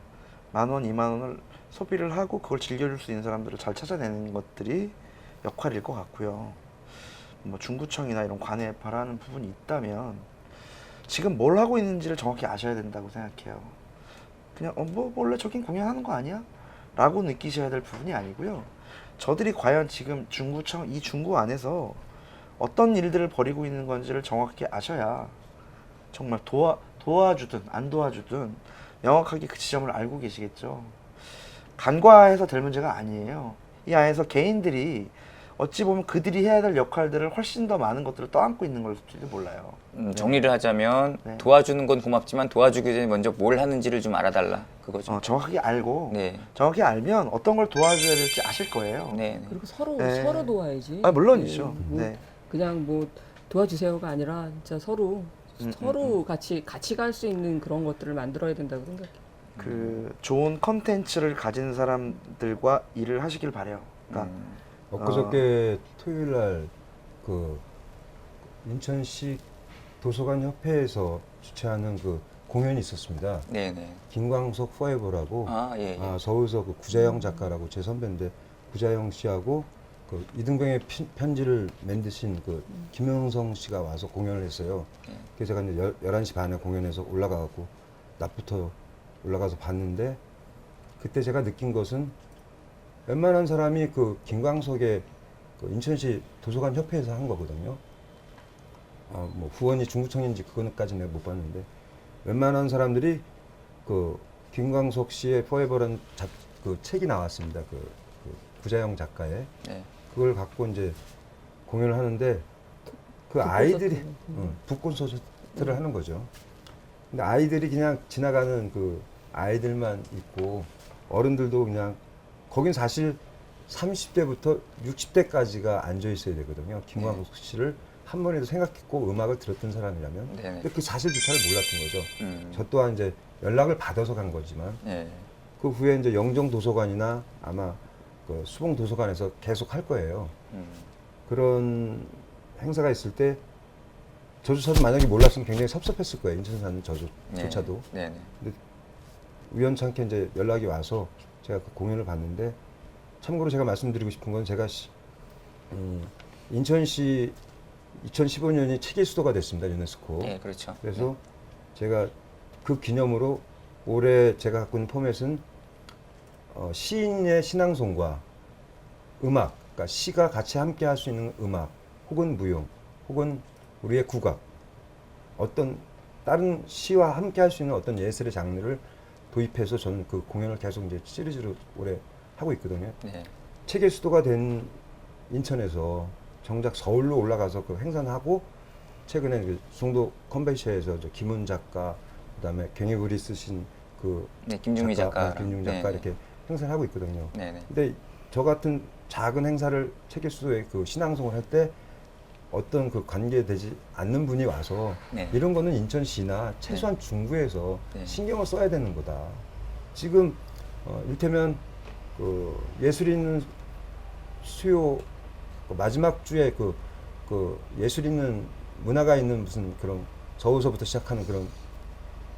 10,000원, 20,000원을 소비를 하고 그걸 즐겨줄 수 있는 사람들을 잘 찾아내는 것들이 역할일 것 같고요. 뭐 중구청이나 이런 관에 바라는 부분이 있다면 지금 뭘 하고 있는지를 정확히 아셔야 된다고 생각해요. 그냥 뭐 원래 저긴 공연하는 거 아니야? 라고 느끼셔야 될 부분이 아니고요. 저들이 과연 지금 중구청, 이 중구 안에서 어떤 일들을 벌이고 있는 건지를 정확히 아셔야 정말 도와주든 안 도와주든 명확하게 그 지점을 알고 계시겠죠. 간과해서 될 문제가 아니에요. 이 안에서 개인들이 어찌 보면 그들이 해야 될 역할들을 훨씬 더 많은 것들을 떠안고 있는 걸지도 몰라요. 정리를 하자면 네. 도와주는 건 고맙지만 도와주기 전에 먼저 뭘 하는지를 좀 알아달라 그거죠. 정확하게 알고 네. 정확히 알면 어떤 걸 도와줘야 될지 아실 거예요. 네. 네. 그리고 서로 네. 서로 도와야지. 물론이죠. 뭐 네. 그냥 뭐 도와주세요가 아니라 진짜 서로 같이 갈 수 있는 그런 것들을 만들어야 된다고 생각해요. 그 좋은 컨텐츠를 가진 사람들과 일을 하시길 바래요. 그러니까 엊그저께 토요일 날 그 인천시 도서관 협회에서 주최하는 그 공연이 있었습니다. 네네. 김광석 포에버라고 아, 예. 예. 서울서 그 구자영 작가라고 제 선배인데 구자영 씨하고 그 이등병의 편지를 만드신 그 김영성 씨가 와서 공연을 했어요. 그래서 제가 이제 11시 반에 공연해서 올라가고 낮부터 올라가서 봤는데 그때 제가 느낀 것은 웬만한 사람이 그 김광석의 그 인천시 도서관 협회에서 한 거거든요. 뭐 후원이 중구청인지 그거는까지 내가 못 봤는데 웬만한 사람들이 그 김광석 씨의 포에버라는 그 책이 나왔습니다. 그 구자영 작가의 네. 그걸 갖고 이제 공연을 하는데 그 아이들이 북 콘서트를 하는 거죠. 근데 아이들이 그냥 지나가는 그 아이들만 있고 어른들도 그냥 거긴 사실 30대부터 60대까지가 앉아 있어야 되거든요. 김광석 씨를 한 번에도 생각했고 음악을 들었던 사람이라면 네. 근데 그 사실조차를 몰랐던 거죠. 음. 저 또한 이제 연락을 받아서 간 거지만 네. 그 후에 이제 영정 도서관이나 아마 그 수봉 도서관에서 계속 할 거예요. 그런 행사가 있을 때 저조차도 만약에 몰랐으면 굉장히 섭섭했을 거예요. 인천 사는 저조차도. 네. 네. 근데 우연찮게 이제 연락이 와서 제가 그 공연을 봤는데 참고로 제가 말씀드리고 싶은 건 제가 인천시 2015년이 책의 수도가 됐습니다. 유네스코. 네, 그렇죠. 그래서 제가 그 기념으로 올해 제가 갖고 있는 포맷은 시인의 신앙송과 음악, 그러니까 시가 같이 함께 할 수 있는 음악, 혹은 무용, 혹은 우리의 국악, 어떤 다른 시와 함께 할 수 있는 어떤 예술의 장르를 도입해서 저는 그 공연을 계속 이제 시리즈로 올해 하고 있거든요. 네. 책의 수도가 된 인천에서 정작 서울로 올라가서 그 행사를 하고 최근에 그 송도 컨벤션에서 저 김은 작가 그다음에 경혜글이 쓰신 그 네, 김중미 작가. 김중미 작가 이렇게 행사를 하고 있거든요. 네네. 근데 저 같은 작은 행사를 책의 수도에 그 신앙송을 할 때 어떤 그 관계되지 않는 분이 와서 네. 이런 거는 인천시나 최소한 중구에서 네. 신경을 써야 되는 거다. 지금 이를테면 그 예술 있는 수요 그 마지막 주에 그 예술 있는 문화가 있는 무슨 그런 저우서부터 시작하는 그런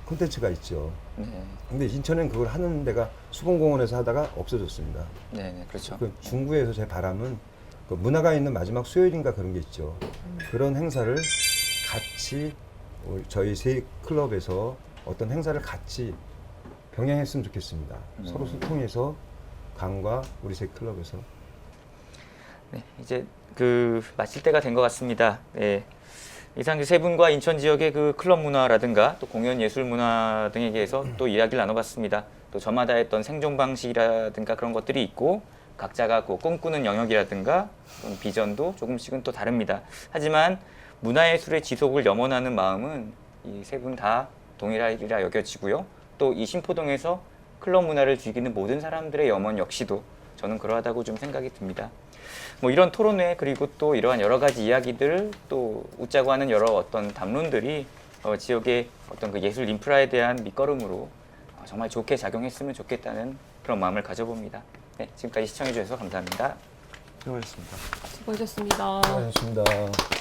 콘텐츠가 있죠. 네. 근데 인천엔 그걸 하는 데가 수봉공원에서 하다가 없어졌습니다. 네, 그렇죠. 그 중구에서 제 바람은 그 문화가 있는 마지막 수요일인가 그런 게 있죠. 그런 행사를 같이 저희 세 클럽에서 어떤 행사를 같이 병행했으면 좋겠습니다. 서로 소통해서 강과 우리 세 클럽에서. 네, 이제 그 마칠 때가 된 것 같습니다. 네. 이상 세 분과 인천 지역의 그 클럽 문화라든가 또 공연 예술 문화 등에 대해서 또 이야기를 나눠봤습니다. 또 저마다 했던 생존 방식이라든가 그런 것들이 있고 각자가 그 꿈꾸는 영역이라든가 비전도 조금씩은 또 다릅니다. 하지만 문화예술의 지속을 염원하는 마음은 이 세 분 다 동일하리라 여겨지고요. 또 이 신포동에서 클럽 문화를 즐기는 모든 사람들의 염원 역시도 저는 그러하다고 좀 생각이 듭니다. 뭐 이런 토론회 그리고 또 이러한 여러 가지 이야기들 또 웃자고 하는 여러 어떤 담론들이 지역의 어떤 그 예술 인프라에 대한 밑거름으로 정말 좋게 작용했으면 좋겠다는 그런 마음을 가져봅니다. 네, 지금까지 시청해 주셔서 감사합니다. 수고하셨습니다. 수고하셨습니다. 수고하셨습니다.